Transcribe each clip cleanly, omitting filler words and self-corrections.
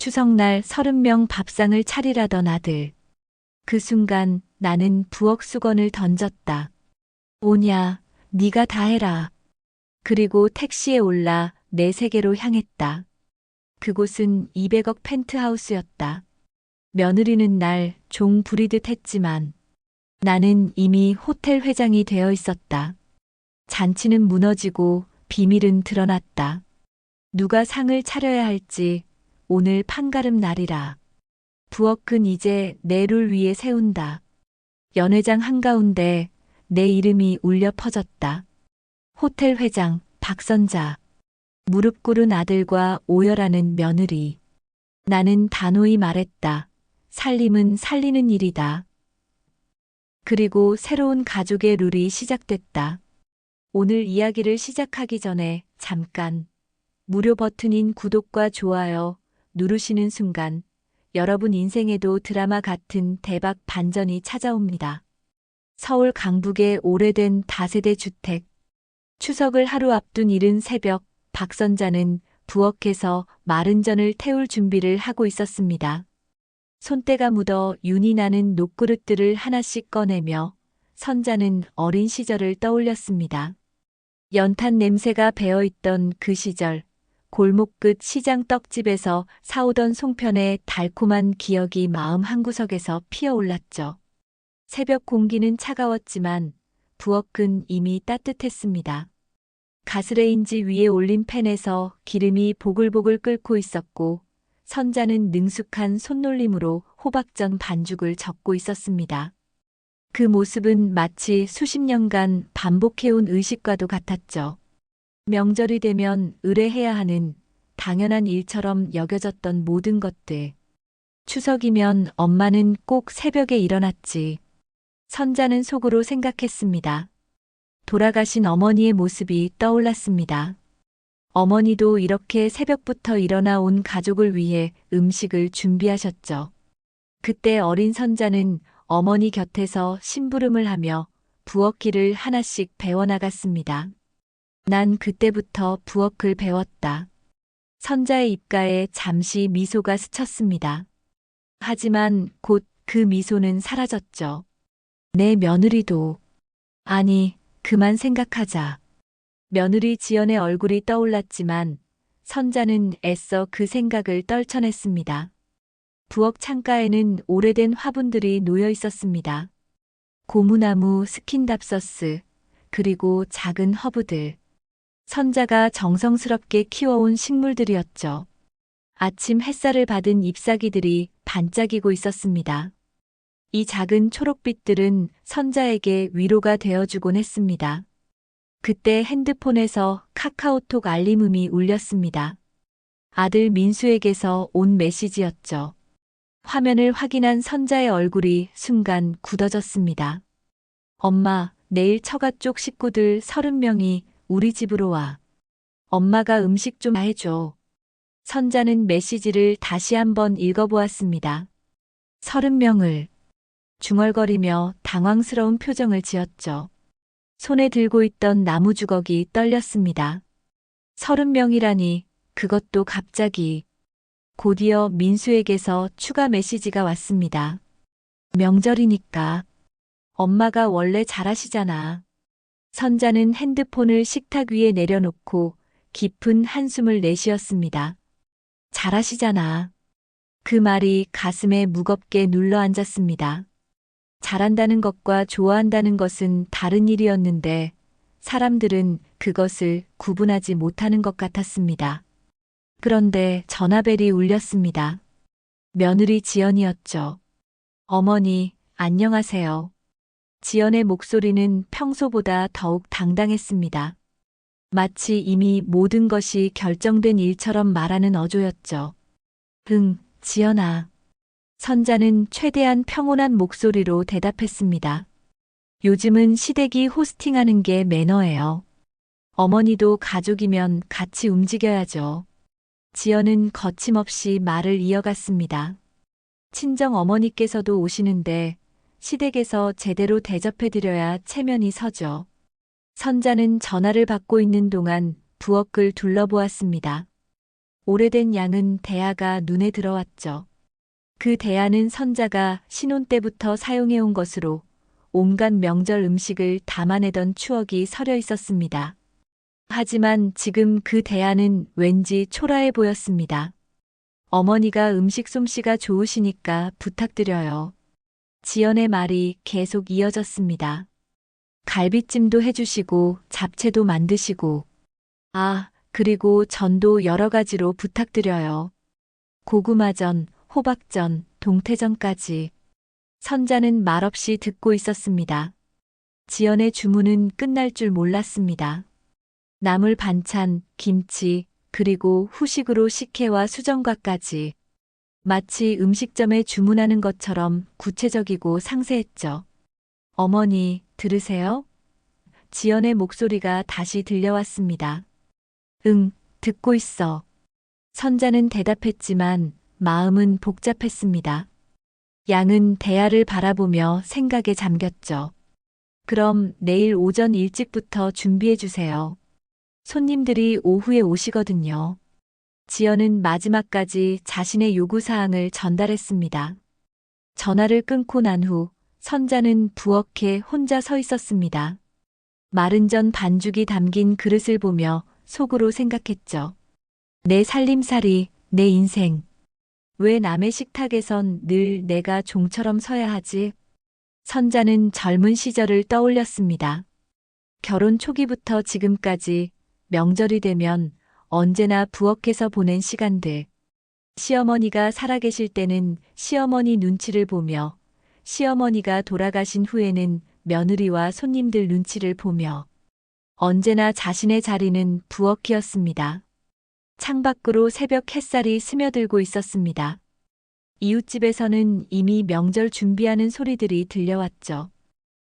추석날 30명 밥상을 차리라던 아들. 그 순간 나는 부엌 수건을 던졌다. 오냐, 네가 다 해라. 그리고 택시에 올라 내 세계로 향했다. 그곳은 200억 펜트하우스였다. 며느리는 날 종 부리듯 했지만 나는 이미 호텔 회장이 되어 있었다. 잔치는 무너지고 비밀은 드러났다. 누가 상을 차려야 할지 오늘 판가름 날이라. 부엌은 이제 내 룰 위에 세운다. 연회장 한가운데 내 이름이 울려 퍼졌다. 호텔 회장 박선자. 무릎 꿇은 아들과 오열하는 며느리. 나는 단호히 말했다. 살림은 살리는 일이다. 그리고 새로운 가족의 룰이 시작됐다. 오늘 이야기를 시작하기 전에 잠깐 무료 버튼인 구독과 좋아요 누르시는 순간 여러분 인생에도 드라마 같은 대박 반전이 찾아옵니다. 서울 강북의 오래된 다세대 주택. 추석을 하루 앞둔 이른 새벽, 박선자는 부엌에서 마른 전을 태울 준비를 하고 있었습니다. 손때가 묻어 윤이 나는 녹그릇들을 하나씩 꺼내며 선자는 어린 시절을 떠올렸습니다. 연탄 냄새가 배어있던 그 시절, 골목 끝 시장 떡집에서 사오던 송편의 달콤한 기억이 마음 한구석에서 피어올랐죠. 새벽 공기는 차가웠지만 부엌은 이미 따뜻했습니다. 가스레인지 위에 올린 팬에서 기름이 보글보글 끓고 있었고 선자는 능숙한 손놀림으로 호박전 반죽을 적고 있었습니다. 그 모습은 마치 수십 년간 반복해온 의식과도 같았죠. 명절이 되면 의뢰해야 하는 당연한 일처럼 여겨졌던 모든 것들. 추석이면 엄마는 꼭 새벽에 일어났지. 선자는 속으로 생각했습니다. 돌아가신 어머니의 모습이 떠올랐습니다. 어머니도 이렇게 새벽부터 일어나 온 가족을 위해 음식을 준비하셨죠. 그때 어린 선자는 어머니 곁에서 심부름을 하며 부엌길을 하나씩 배워나갔습니다. 난 그때부터 부엌을 배웠다. 선자의 입가에 잠시 미소가 스쳤습니다. 하지만 곧 그 미소는 사라졌죠. 내 며느리도. 아니, 그만 생각하자. 며느리 지연의 얼굴이 떠올랐지만 선자는 애써 그 생각을 떨쳐냈습니다. 부엌 창가에는 오래된 화분들이 놓여 있었습니다. 고무나무, 스킨답서스, 그리고 작은 허브들. 선자가 정성스럽게 키워온 식물들이었죠. 아침 햇살을 받은 잎사귀들이 반짝이고 있었습니다. 이 작은 초록빛들은 선자에게 위로가 되어주곤 했습니다. 그때 핸드폰에서 카카오톡 알림음이 울렸습니다. 아들 민수에게서 온 메시지였죠. 화면을 확인한 선자의 얼굴이 순간 굳어졌습니다. 엄마, 내일 처가 쪽 식구들 30명이 우리 집으로 와. 엄마가 음식 좀 해줘. 선자는 메시지를 다시 한번 읽어보았습니다. 30명을. 중얼거리며 당황스러운 표정을 지었죠. 손에 들고 있던 나무 주걱이 떨렸습니다. 30명이라니, 그것도 갑자기. 곧이어 민수에게서 추가 메시지가 왔습니다. 명절이니까. 엄마가 원래 잘하시잖아. 선자는 핸드폰을 식탁 위에 내려놓고 깊은 한숨을 내쉬었습니다. 잘하시잖아. 그 말이 가슴에 무겁게 눌러 앉았습니다. 잘한다는 것과 좋아한다는 것은 다른 일이었는데 사람들은 그것을 구분하지 못하는 것 같았습니다. 그런데 전화벨이 울렸습니다. 며느리 지연이었죠. 어머니, 안녕하세요. 지연의 목소리는 평소보다 더욱 당당했습니다. 마치 이미 모든 것이 결정된 일처럼 말하는 어조였죠. 응, 지연아. 선자는 최대한 평온한 목소리로 대답했습니다. 요즘은 시댁이 호스팅하는 게 매너예요. 어머니도 가족이면 같이 움직여야죠. 지연은 거침없이 말을 이어갔습니다. 친정 어머니께서도 오시는데 시댁에서 제대로 대접해드려야 체면이 서죠. 선자는 전화를 받고 있는 동안 부엌을 둘러보았습니다. 오래된 양은 대야가 눈에 들어왔죠. 그 대야는 선자가 신혼 때부터 사용해온 것으로 온갖 명절 음식을 담아내던 추억이 서려 있었습니다. 하지만 지금 그 대야는 왠지 초라해 보였습니다. 어머니가 음식 솜씨가 좋으시니까 부탁드려요. 지연의 말이 계속 이어졌습니다. 갈비찜도 해주시고 잡채도 만드시고 그리고 전도 여러 가지로 부탁드려요. 고구마전, 호박전, 동태전까지. 선자는 말없이 듣고 있었습니다. 지연의 주문은 끝날 줄 몰랐습니다. 나물 반찬, 김치, 그리고 후식으로 식혜와 수정과까지. 마치 음식점에 주문하는 것처럼 구체적이고 상세했죠. 어머니, 들으세요? 지연의 목소리가 다시 들려왔습니다. 응, 듣고 있어. 선자는 대답했지만 마음은 복잡했습니다. 양은 대야를 바라보며 생각에 잠겼죠. 그럼 내일 오전 일찍부터 준비해 주세요. 손님들이 오후에 오시거든요. 지연은 마지막까지 자신의 요구사항을 전달했습니다. 전화를 끊고 난 후 선자는 부엌에 혼자 서 있었습니다. 마른 전 반죽이 담긴 그릇을 보며 속으로 생각했죠. 내 살림살이, 내 인생. 왜 남의 식탁에선 늘 내가 종처럼 서야 하지? 선자는 젊은 시절을 떠올렸습니다. 결혼 초기부터 지금까지 명절이 되면 언제나 부엌에서 보낸 시간들. 시어머니가 살아계실 때는 시어머니 눈치를 보며, 시어머니가 돌아가신 후에는 며느리와 손님들 눈치를 보며, 언제나 자신의 자리는 부엌이었습니다. 창밖으로 새벽 햇살이 스며들고 있었습니다. 이웃집에서는 이미 명절 준비하는 소리들이 들려왔죠.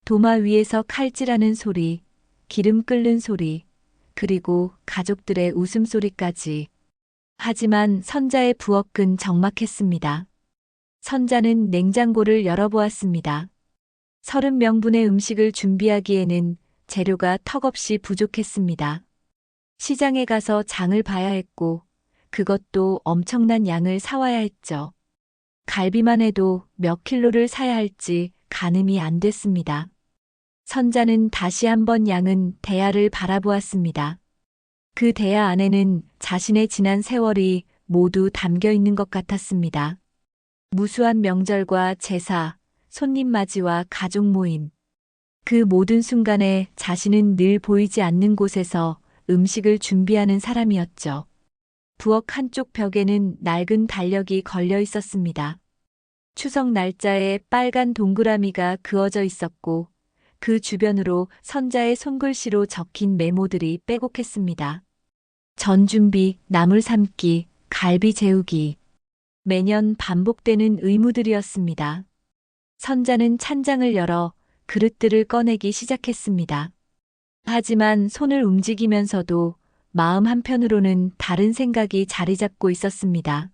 도마 위에서 칼질하는 소리, 기름 끓는 소리, 그리고 가족들의 웃음소리까지. 하지만 선자의 부엌은 적막했습니다. 선자는 냉장고를 열어보았습니다. 30명분의 음식을 준비하기에는 재료가 턱없이 부족했습니다. 시장에 가서 장을 봐야 했고, 그것도 엄청난 양을 사와야 했죠. 갈비만 해도 몇 킬로를 사야 할지 가늠이 안 됐습니다. 선자는 다시 한번 양은 대야를 바라보았습니다. 그 대야 안에는 자신의 지난 세월이 모두 담겨 있는 것 같았습니다. 무수한 명절과 제사, 손님 맞이와 가족 모임. 그 모든 순간에 자신은 늘 보이지 않는 곳에서 음식을 준비하는 사람이었죠. 부엌 한쪽 벽에는 낡은 달력이 걸려 있었습니다. 추석 날짜에 빨간 동그라미가 그어져 있었고, 그 주변으로 선자의 손글씨로 적힌 메모들이 빼곡했습니다. 전 준비, 나물 삶기, 갈비 재우기. 매년 반복되는 의무들이었습니다. 선자는 찬장을 열어 그릇들을 꺼내기 시작했습니다. 하지만 손을 움직이면서도 마음 한편으로는 다른 생각이 자리 잡고 있었습니다.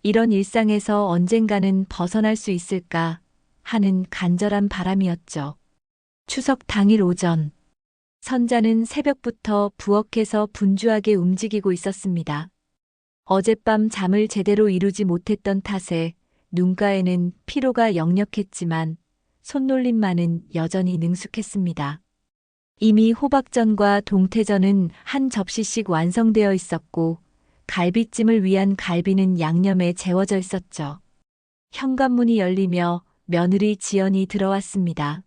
이런 일상에서 언젠가는 벗어날 수 있을까 하는 간절한 바람이었죠. 추석 당일 오전, 선자는 새벽부터 부엌에서 분주하게 움직이고 있었습니다. 어젯밤 잠을 제대로 이루지 못했던 탓에 눈가에는 피로가 역력했지만 손놀림만은 여전히 능숙했습니다. 이미 호박전과 동태전은 한 접시씩 완성되어 있었고, 갈비찜을 위한 갈비는 양념에 재워져 있었죠. 현관문이 열리며 며느리 지연이 들어왔습니다.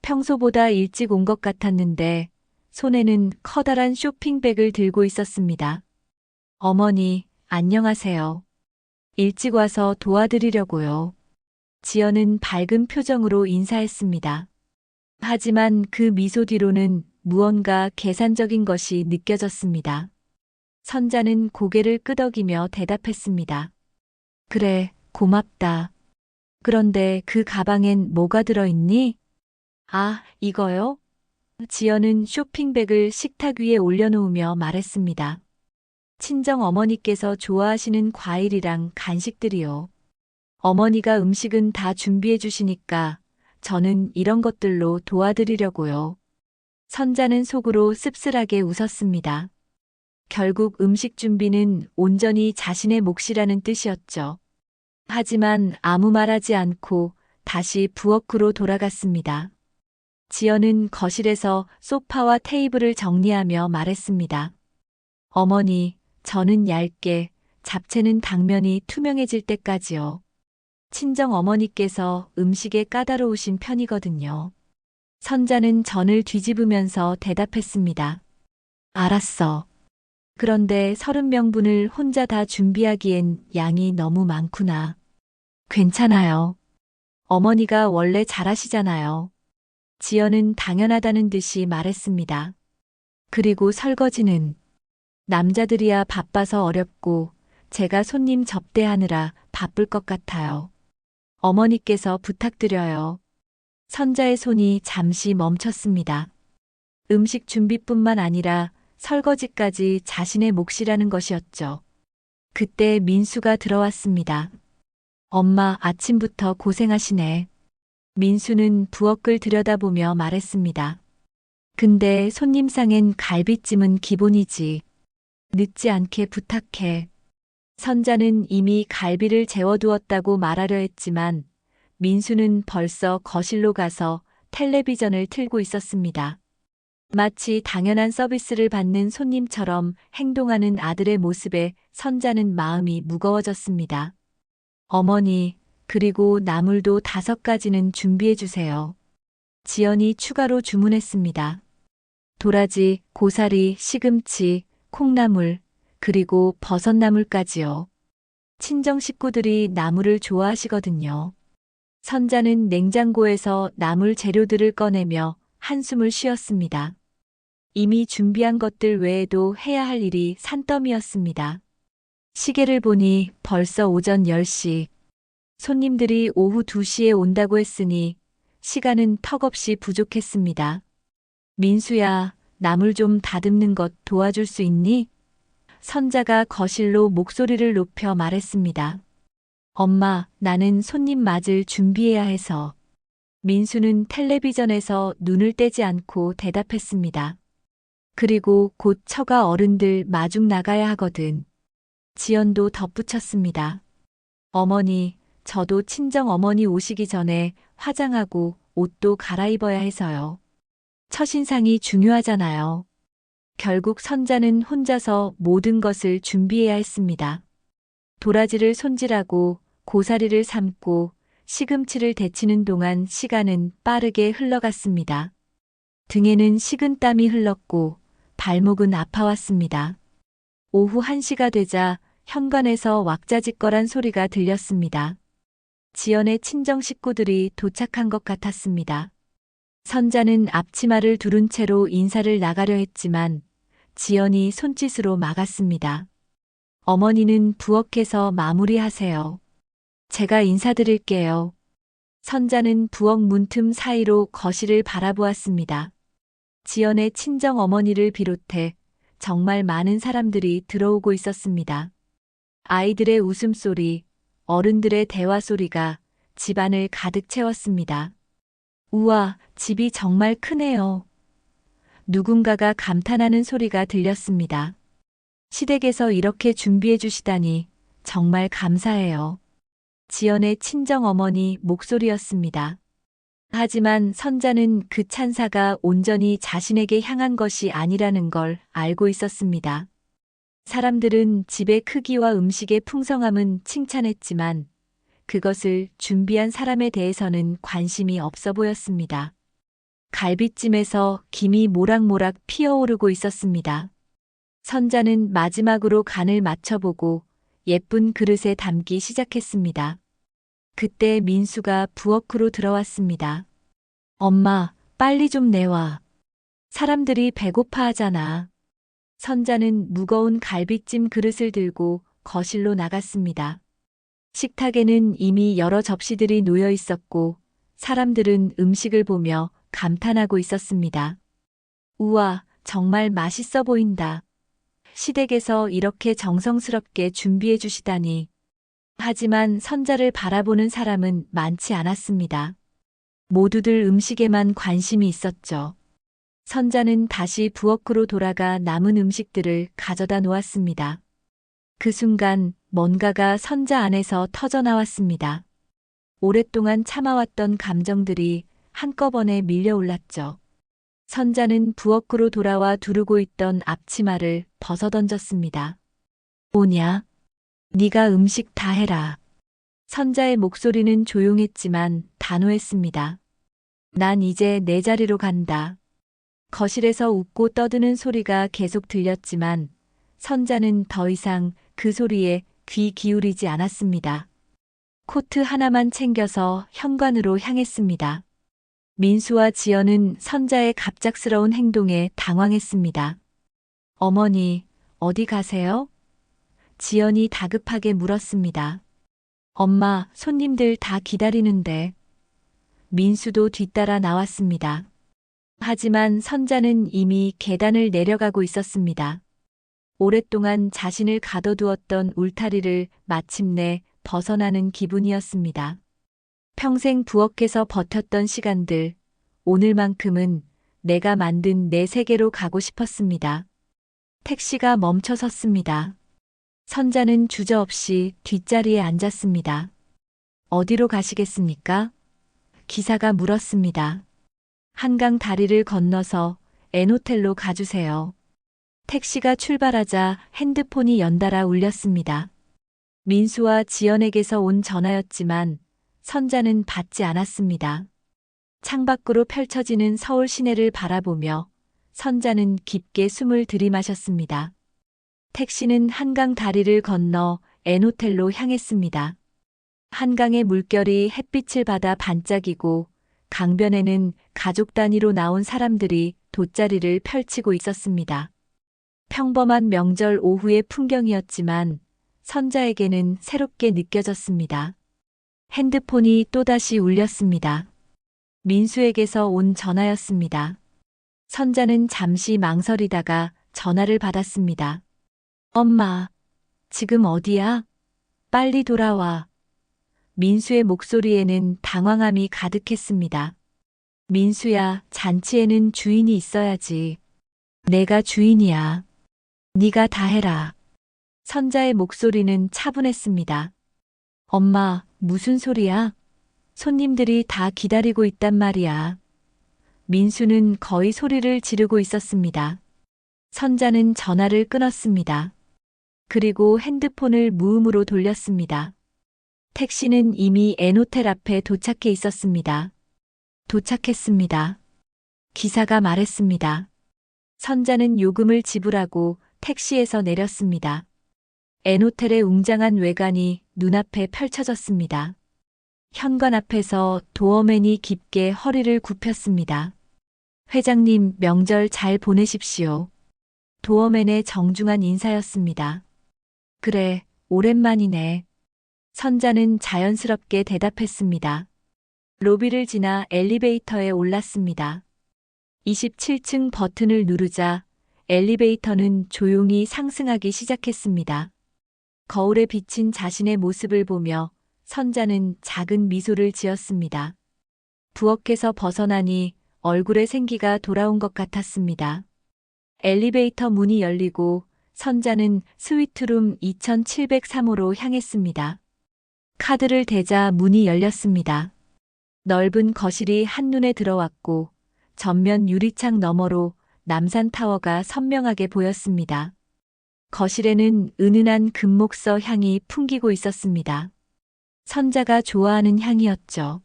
평소보다 일찍 온 것 같았는데 손에는 커다란 쇼핑백을 들고 있었습니다. 어머니, 안녕하세요. 일찍 와서 도와드리려고요. 지연은 밝은 표정으로 인사했습니다. 하지만 그 미소 뒤로는 무언가 계산적인 것이 느껴졌습니다. 선자는 고개를 끄덕이며 대답했습니다. 그래, 고맙다. 그런데 그 가방엔 뭐가 들어있니? 이거요? 지연은 쇼핑백을 식탁 위에 올려놓으며 말했습니다. 친정 어머니께서 좋아하시는 과일이랑 간식들이요. 어머니가 음식은 다 준비해 주시니까 저는 이런 것들로 도와드리려고요. 선자는 속으로 씁쓸하게 웃었습니다. 결국 음식 준비는 온전히 자신의 몫이라는 뜻이었죠. 하지만 아무 말하지 않고 다시 부엌으로 돌아갔습니다. 지연은 거실에서 소파와 테이블을 정리하며 말했습니다. 어머니, 저는 얇게, 잡채는 당면이 투명해질 때까지요. 친정 어머니께서 음식에 까다로우신 편이거든요. 선자는 전을 뒤집으면서 대답했습니다. 알았어. 그런데 30명분을 혼자 다 준비하기엔 양이 너무 많구나. 괜찮아요. 어머니가 원래 잘하시잖아요. 지연은 당연하다는 듯이 말했습니다. 그리고 설거지는 남자들이야 바빠서 어렵고 제가 손님 접대하느라 바쁠 것 같아요. 어머니께서 부탁드려요. 선자의 손이 잠시 멈췄습니다. 음식 준비뿐만 아니라 설거지까지 자신의 몫이라는 것이었죠. 그때 민수가 들어왔습니다. 엄마, 아침부터 고생하시네. 민수는 부엌을 들여다보며 말했습니다. 근데 손님상엔 갈비찜은 기본이지. 늦지 않게 부탁해. 선자는 이미 갈비를 재워두었다고 말하려 했지만 민수는 벌써 거실로 가서 텔레비전을 틀고 있었습니다. 마치 당연한 서비스를 받는 손님처럼 행동하는 아들의 모습에 선자는 마음이 무거워졌습니다. 어머니, 그리고 나물도 5가지는 준비해 주세요. 지연이 추가로 주문했습니다. 도라지, 고사리, 시금치, 콩나물, 그리고 버섯나물까지요. 친정 식구들이 나물을 좋아하시거든요. 선자는 냉장고에서 나물 재료들을 꺼내며 한숨을 쉬었습니다. 이미 준비한 것들 외에도 해야 할 일이 산더미였습니다. 시계를 보니 벌써 오전 10시. 손님들이 오후 2시에 온다고 했으니 시간은 턱없이 부족했습니다. 민수야, 나물 좀 다듬는 것 도와줄 수 있니? 선자가 거실로 목소리를 높여 말했습니다. 엄마, 나는 손님 맞을 준비해야 해서. 민수는 텔레비전에서 눈을 떼지 않고 대답했습니다. 그리고 곧 처가 어른들 마중 나가야 하거든. 지연도 덧붙였습니다. 어머니, 저도 친정 어머니 오시기 전에 화장하고 옷도 갈아입어야 해서요. 첫인상이 중요하잖아요. 결국 선자는 혼자서 모든 것을 준비해야 했습니다. 도라지를 손질하고 고사리를 삶고 시금치를 데치는 동안 시간은 빠르게 흘러갔습니다. 등에는 식은땀이 흘렀고 발목은 아파왔습니다. 오후 1시가 되자 현관에서 왁자지껄한 소리가 들렸습니다. 지연의 친정 식구들이 도착한 것 같았습니다. 선자는 앞치마를 두른 채로 인사를 나가려 했지만 지연이 손짓으로 막았습니다. 어머니는 부엌에서 마무리하세요. 제가 인사드릴게요. 선자는 부엌 문틈 사이로 거실을 바라보았습니다. 지연의 친정 어머니를 비롯해 정말 많은 사람들이 들어오고 있었습니다. 아이들의 웃음소리, 어른들의 대화 소리가 집안을 가득 채웠습니다. 우와, 집이 정말 크네요. 누군가가 감탄하는 소리가 들렸습니다. 시댁에서 이렇게 준비해 주시다니 정말 감사해요. 지연의 친정 어머니 목소리였습니다. 하지만 선자는 그 찬사가 온전히 자신에게 향한 것이 아니라는 걸 알고 있었습니다. 사람들은 집의 크기와 음식의 풍성함은 칭찬했지만 그것을 준비한 사람에 대해서는 관심이 없어 보였습니다. 갈비찜에서 김이 모락모락 피어오르고 있었습니다. 선자는 마지막으로 간을 맞춰보고 예쁜 그릇에 담기 시작했습니다. 그때 민수가 부엌으로 들어왔습니다. 엄마, 빨리 좀 내와. 사람들이 배고파 하잖아. 선자는 무거운 갈비찜 그릇을 들고 거실로 나갔습니다. 식탁에는 이미 여러 접시들이 놓여 있었고 사람들은 음식을 보며 감탄하고 있었습니다. 우와, 정말 맛있어 보인다. 시댁에서 이렇게 정성스럽게 준비해 주시다니. 하지만 선자를 바라보는 사람은 많지 않았습니다. 모두들 음식에만 관심이 있었죠. 선자는 다시 부엌으로 돌아가 남은 음식들을 가져다 놓았습니다. 그 순간 뭔가가 선자 안에서 터져 나왔습니다. 오랫동안 참아왔던 감정들이 한꺼번에 밀려올랐죠. 선자는 부엌으로 돌아와 두르고 있던 앞치마를 벗어던졌습니다. 뭐냐? 네가 음식 다 해라. 선자의 목소리는 조용했지만 단호했습니다. 난 이제 내 자리로 간다. 거실에서 웃고 떠드는 소리가 계속 들렸지만 선자는 더 이상 그 소리에 귀 기울이지 않았습니다. 코트 하나만 챙겨서 현관으로 향했습니다. 민수와 지연은 선자의 갑작스러운 행동에 당황했습니다. 어머니, 어디 가세요? 지연이 다급하게 물었습니다. 엄마, 손님들 다 기다리는데. 민수도 뒤따라 나왔습니다. 하지만 선자는 이미 계단을 내려가고 있었습니다. 오랫동안 자신을 가둬두었던 울타리를 마침내 벗어나는 기분이었습니다. 평생 부엌에서 버텼던 시간들, 오늘만큼은 내가 만든 내 세계로 가고 싶었습니다. 택시가 멈춰 섰습니다. 선자는 주저없이 뒷자리에 앉았습니다. 어디로 가시겠습니까? 기사가 물었습니다. 한강 다리를 건너서 N호텔로 가주세요. 택시가 출발하자 핸드폰이 연달아 울렸습니다. 민수와 지연에게서 온 전화였지만 선자는 받지 않았습니다. 창밖으로 펼쳐지는 서울 시내를 바라보며 선자는 깊게 숨을 들이마셨습니다. 택시는 한강 다리를 건너 N호텔로 향했습니다. 한강의 물결이 햇빛을 받아 반짝이고 강변에는 가족 단위로 나온 사람들이 돗자리를 펼치고 있었습니다. 평범한 명절 오후의 풍경이었지만 선자에게는 새롭게 느껴졌습니다. 핸드폰이 또다시 울렸습니다. 민수에게서 온 전화였습니다. 선자는 잠시 망설이다가 전화를 받았습니다. 엄마, 지금 어디야? 빨리 돌아와. 민수의 목소리에는 당황함이 가득했습니다. 민수야, 잔치에는 주인이 있어야지. 내가 주인이야. 네가 다 해라. 선자의 목소리는 차분했습니다. 엄마, 무슨 소리야? 손님들이 다 기다리고 있단 말이야. 민수는 거의 소리를 지르고 있었습니다. 선자는 전화를 끊었습니다. 그리고 핸드폰을 무음으로 돌렸습니다. 택시는 이미 N호텔 앞에 도착해 있었습니다. 도착했습니다. 기사가 말했습니다. 선자는 요금을 지불하고 택시에서 내렸습니다. N호텔의 웅장한 외관이 눈앞에 펼쳐졌습니다. 현관 앞에서 도어맨이 깊게 허리를 굽혔습니다. 회장님, 명절 잘 보내십시오. 도어맨의 정중한 인사였습니다. 그래, 오랜만이네. 선자는 자연스럽게 대답했습니다. 로비를 지나 엘리베이터에 올랐습니다. 27층 버튼을 누르자 엘리베이터는 조용히 상승하기 시작했습니다. 거울에 비친 자신의 모습을 보며 선자는 작은 미소를 지었습니다. 부엌에서 벗어나니 얼굴에 생기가 돌아온 것 같았습니다. 엘리베이터 문이 열리고 선자는 스위트룸 2703호로 향했습니다. 카드를 대자 문이 열렸습니다. 넓은 거실이 한눈에 들어왔고 전면 유리창 너머로 남산타워가 선명하게 보였습니다. 거실에는 은은한 금목서 향이 풍기고 있었습니다. 선자가 좋아하는 향이었죠.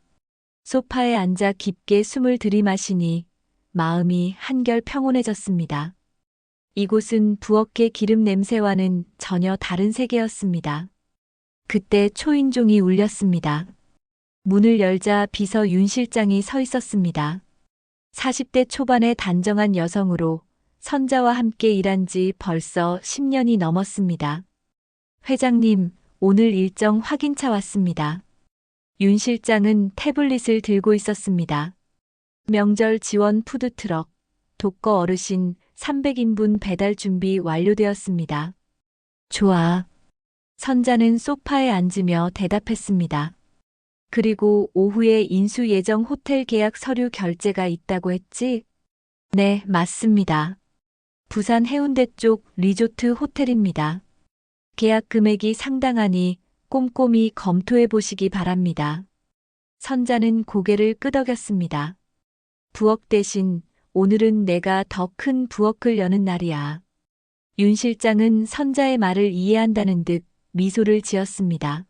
소파에 앉아 깊게 숨을 들이마시니 마음이 한결 평온해졌습니다. 이곳은 부엌의 기름 냄새와는 전혀 다른 세계였습니다. 그때 초인종이 울렸습니다. 문을 열자 비서 윤 실장이 서 있었습니다. 40대 초반의 단정한 여성으로 선자와 함께 일한 지 벌써 10년이 넘었습니다. 회장님, 오늘 일정 확인차 왔습니다. 윤 실장은 태블릿을 들고 있었습니다. 명절 지원 푸드트럭, 독거 어르신 300인분 배달 준비 완료되었습니다. 좋아. 선자는 소파에 앉으며 대답했습니다. 그리고 오후에 인수 예정 호텔 계약 서류 결제가 있다고 했지? 네, 맞습니다. 부산 해운대 쪽 리조트 호텔입니다. 계약 금액이 상당하니 꼼꼼히 검토해 보시기 바랍니다. 선자는 고개를 끄덕였습니다. 부엌 대신 오늘은 내가 더 큰 부엌을 여는 날이야. 윤 실장은 선자의 말을 이해한다는 듯 미소를 지었습니다.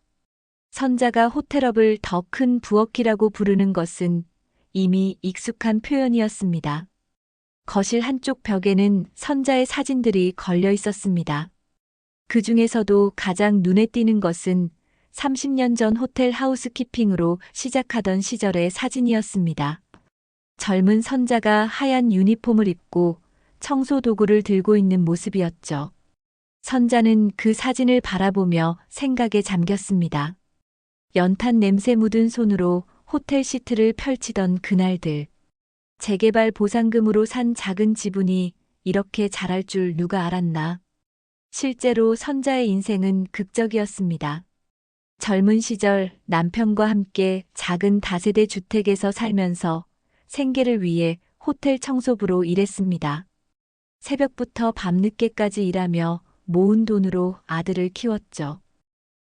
선자가 호텔업을 더 큰 부엌이라고 부르는 것은 이미 익숙한 표현이었습니다. 거실 한쪽 벽에는 선자의 사진들이 걸려 있었습니다. 그 중에서도 가장 눈에 띄는 것은 30년 전 호텔 하우스키핑으로 시작하던 시절의 사진이었습니다. 젊은 선자가 하얀 유니폼을 입고 청소 도구를 들고 있는 모습이었죠. 선자는 그 사진을 바라보며 생각에 잠겼습니다. 연탄 냄새 묻은 손으로 호텔 시트를 펼치던 그날들. 재개발 보상금으로 산 작은 지분이 이렇게 자랄 줄 누가 알았나. 실제로 선자의 인생은 극적이었습니다. 젊은 시절 남편과 함께 작은 다세대 주택에서 살면서 생계를 위해 호텔 청소부로 일했습니다. 새벽부터 밤늦게까지 일하며 모은 돈으로 아들을 키웠죠.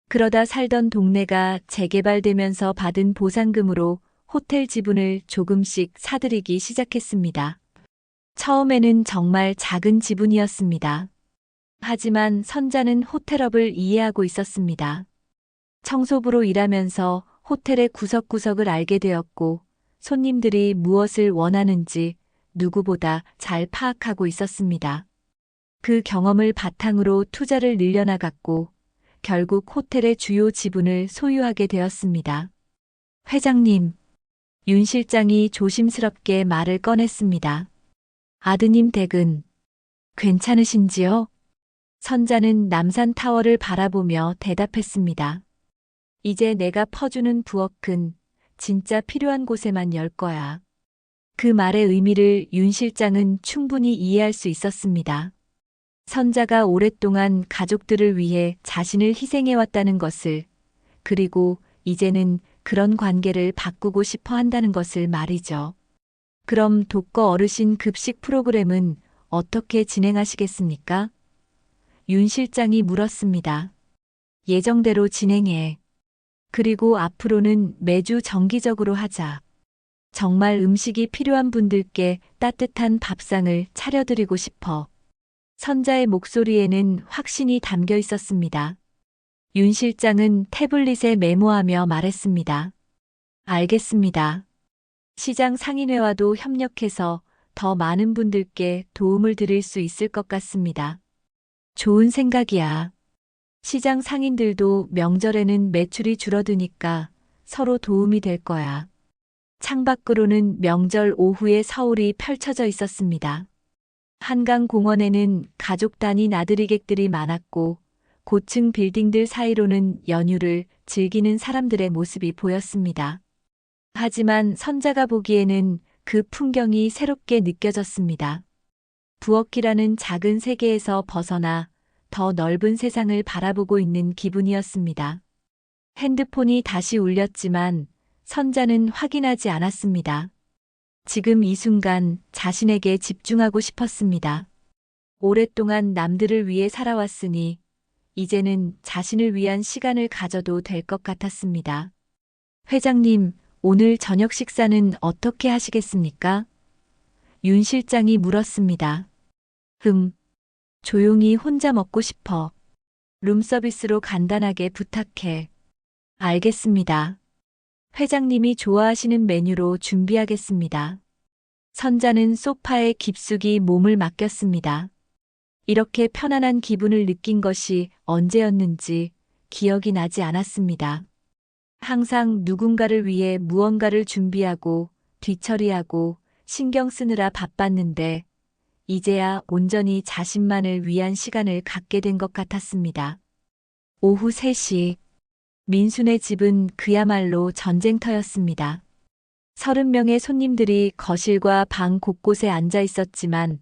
그러다 살던 동네가 재개발되면서 받은 보상금으로 호텔 지분을 조금씩 사들이기 시작했습니다. 처음에는 정말 작은 지분이었습니다. 하지만 선자는 호텔업을 이해하고 있었습니다. 청소부로 일하면서 호텔의 구석구석을 알게 되었고 손님들이 무엇을 원하는지 누구보다 잘 파악하고 있었습니다. 그 경험을 바탕으로 투자를 늘려나갔고 결국 호텔의 주요 지분을 소유하게 되었습니다. 회장님, 윤 실장이 조심스럽게 말을 꺼냈습니다. 아드님 댁은 괜찮으신지요? 선자는 남산타워를 바라보며 대답했습니다. 이제 내가 퍼주는 부엌은 진짜 필요한 곳에만 열 거야. 그 말의 의미를 윤 실장은 충분히 이해할 수 있었습니다. 선자가 오랫동안 가족들을 위해 자신을 희생해왔다는 것을, 그리고 이제는 그런 관계를 바꾸고 싶어 한다는 것을 말이죠. 그럼 독거 어르신 급식 프로그램은 어떻게 진행하시겠습니까? 윤 실장이 물었습니다. 예정대로 진행해. 그리고 앞으로는 매주 정기적으로 하자. 정말 음식이 필요한 분들께 따뜻한 밥상을 차려드리고 싶어. 선자의 목소리에는 확신이 담겨 있었습니다. 윤 실장은 태블릿에 메모하며 말했습니다. 알겠습니다. 시장 상인회와도 협력해서 더 많은 분들께 도움을 드릴 수 있을 것 같습니다. 좋은 생각이야. 시장 상인들도 명절에는 매출이 줄어드니까 서로 도움이 될 거야. 창밖으로는 명절 오후의 서울이 펼쳐져 있었습니다. 한강공원에는 가족 단위 나들이객들이 많았고 고층 빌딩들 사이로는 연휴를 즐기는 사람들의 모습이 보였습니다. 하지만 선자가 보기에는 그 풍경이 새롭게 느껴졌습니다. 부엌이라는 작은 세계에서 벗어나 더 넓은 세상을 바라보고 있는 기분이었습니다. 핸드폰이 다시 울렸지만 선자는 확인하지 않았습니다. 지금 이 순간 자신에게 집중하고 싶었습니다. 오랫동안 남들을 위해 살아왔으니 이제는 자신을 위한 시간을 가져도 될 것 같았습니다. 회장님, 오늘 저녁 식사는 어떻게 하시겠습니까? 윤 실장이 물었습니다. 조용히 혼자 먹고 싶어. 룸서비스로 간단하게 부탁해. 알겠습니다. 회장님이 좋아하시는 메뉴로 준비하겠습니다. 선자는 소파에 깊숙이 몸을 맡겼습니다. 이렇게 편안한 기분을 느낀 것이 언제였는지 기억이 나지 않았습니다. 항상 누군가를 위해 무언가를 준비하고 뒤처리하고 신경 쓰느라 바빴는데 이제야 온전히 자신만을 위한 시간을 갖게 된 것 같았습니다. 오후 3시, 민순의 집은 그야말로 전쟁터였습니다. 30명의 손님들이 거실과 방 곳곳에 앉아 있었지만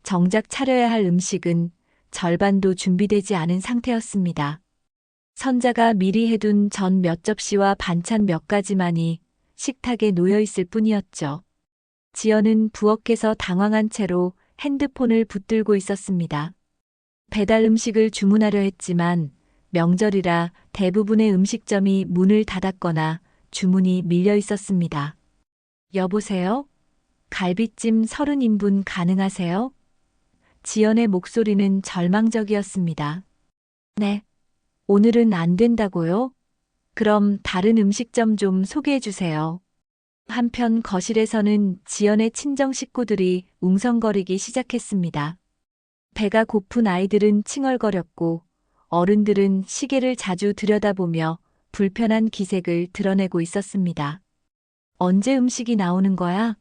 정작 차려야 할 음식은 절반도 준비되지 않은 상태였습니다. 선자가 미리 해둔 전 몇 접시와 반찬 몇 가지만이 식탁에 놓여 있을 뿐이었죠. 지연은 부엌에서 당황한 채로 핸드폰을 붙들고 있었습니다. 배달 음식을 주문하려 했지만 명절이라 대부분의 음식점이 문을 닫았거나 주문이 밀려 있었습니다. 여보세요? 갈비찜 30인분 가능하세요? 지연의 목소리는 절망적이었습니다. 네. 오늘은 안 된다고요? 그럼 다른 음식점 좀 소개해 주세요. 한편 거실에서는 지연의 친정 식구들이 웅성거리기 시작했습니다. 배가 고픈 아이들은 칭얼거렸고 어른들은 시계를 자주 들여다보며 불편한 기색을 드러내고 있었습니다. 언제 음식이 나오는 거야?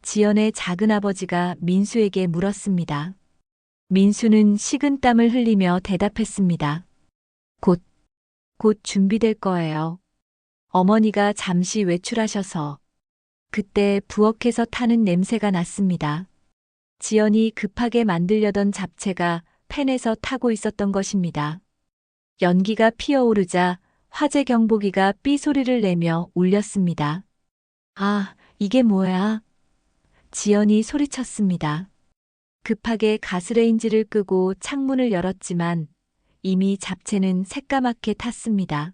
지연의 작은아버지가 민수에게 물었습니다. 민수는 식은땀을 흘리며 대답했습니다. 곧, 곧 준비될 거예요. 어머니가 잠시 외출하셔서 그때 부엌에서 타는 냄새가 났습니다. 지연이 급하게 만들려던 잡채가 팬에서 타고 있었던 것입니다. 연기가 피어오르자 화재 경보기가 삐 소리를 내며 울렸습니다. 아, 이게 뭐야? 지연이 소리쳤습니다. 급하게 가스레인지를 끄고 창문을 열었지만 이미 잡채는 새까맣게 탔습니다.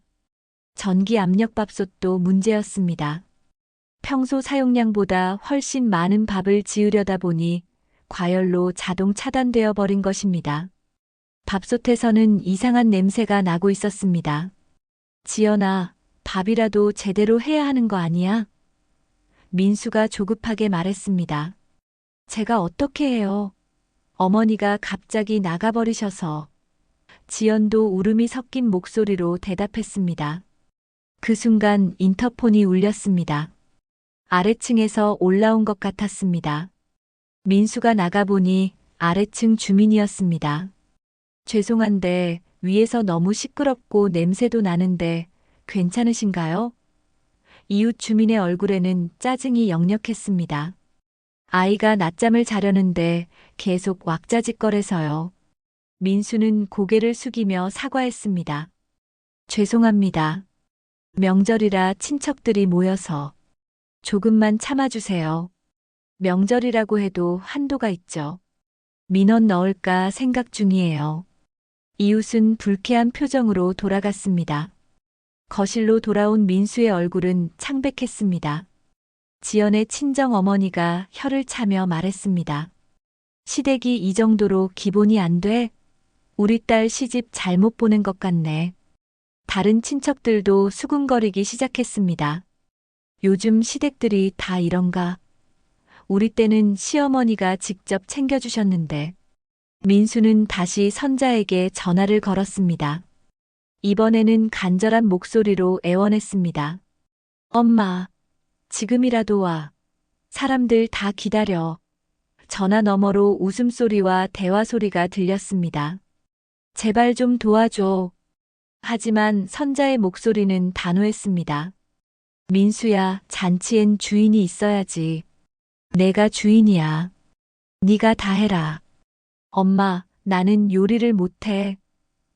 전기 압력밥솥도 문제였습니다. 평소 사용량보다 훨씬 많은 밥을 지으려다 보니 과열로 자동 차단되어 버린 것입니다. 밥솥에서는 이상한 냄새가 나고 있었습니다. 지연아, 밥이라도 제대로 해야 하는 거 아니야? 민수가 조급하게 말했습니다. 제가 어떻게 해요? 어머니가 갑자기 나가버리셔서. 지연도 울음이 섞인 목소리로 대답했습니다. 그 순간 인터폰이 울렸습니다. 아래층에서 올라온 것 같았습니다. 민수가 나가보니 아래층 주민이었습니다. 죄송한데 위에서 너무 시끄럽고 냄새도 나는데 괜찮으신가요? 이웃 주민의 얼굴에는 짜증이 역력했습니다. 아이가 낮잠을 자려는데 계속 왁자지껄해서요. 민수는 고개를 숙이며 사과했습니다. 죄송합니다. 명절이라 친척들이 모여서 조금만 참아주세요. 명절이라고 해도 한도가 있죠. 민원 넣을까 생각 중이에요. 이웃은 불쾌한 표정으로 돌아갔습니다. 거실로 돌아온 민수의 얼굴은 창백했습니다. 지연의 친정 어머니가 혀를 차며 말했습니다. 시댁이 이 정도로 기본이 안 돼? 우리 딸 시집 잘못 보낸 것 같네. 다른 친척들도 수군거리기 시작했습니다. 요즘 시댁들이 다 이런가? 우리 때는 시어머니가 직접 챙겨주셨는데. 민수는 다시 선자에게 전화를 걸었습니다. 이번에는 간절한 목소리로 애원했습니다. 엄마, 지금이라도 와. 사람들 다 기다려. 전화 너머로 웃음소리와 대화 소리가 들렸습니다. 제발 좀 도와줘. 하지만 선자의 목소리는 단호했습니다. 민수야, 잔치엔 주인이 있어야지. 내가 주인이야. 네가 다 해라. 엄마, 나는 요리를 못해.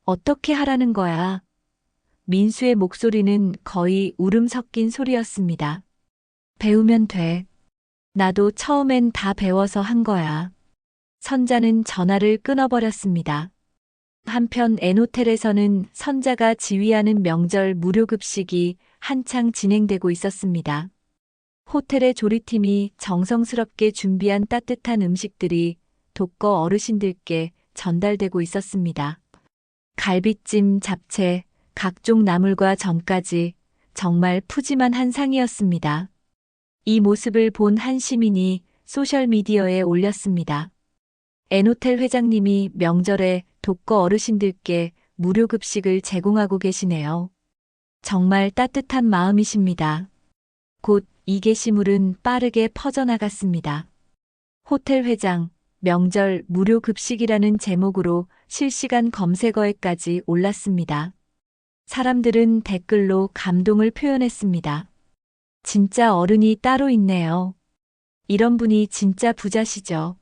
어떻게 하라는 거야? 민수의 목소리는 거의 울음 섞인 소리였습니다. 배우면 돼. 나도 처음엔 다 배워서 한 거야. 선자는 전화를 끊어버렸습니다. 한편 N호텔에서는 선자가 지휘하는 명절 무료급식이 한창 진행되고 있었습니다. 호텔의 조리팀이 정성스럽게 준비한 따뜻한 음식들이 독거 어르신들께 전달되고 있었습니다. 갈비찜, 잡채, 각종 나물과 전까지 정말 푸짐한 한상이었습니다. 이 모습을 본 한 시민이 소셜미디어에 올렸습니다. N호텔 회장님이 명절에 독거 어르신들께 무료 급식을 제공하고 계시네요. 정말 따뜻한 마음이십니다. 곧 이 게시물은 빠르게 퍼져나갔습니다. 호텔 회장, 명절 무료 급식이라는 제목으로 실시간 검색어에까지 올랐습니다. 사람들은 댓글로 감동을 표현했습니다. 진짜 어른이 따로 있네요. 이런 분이 진짜 부자시죠.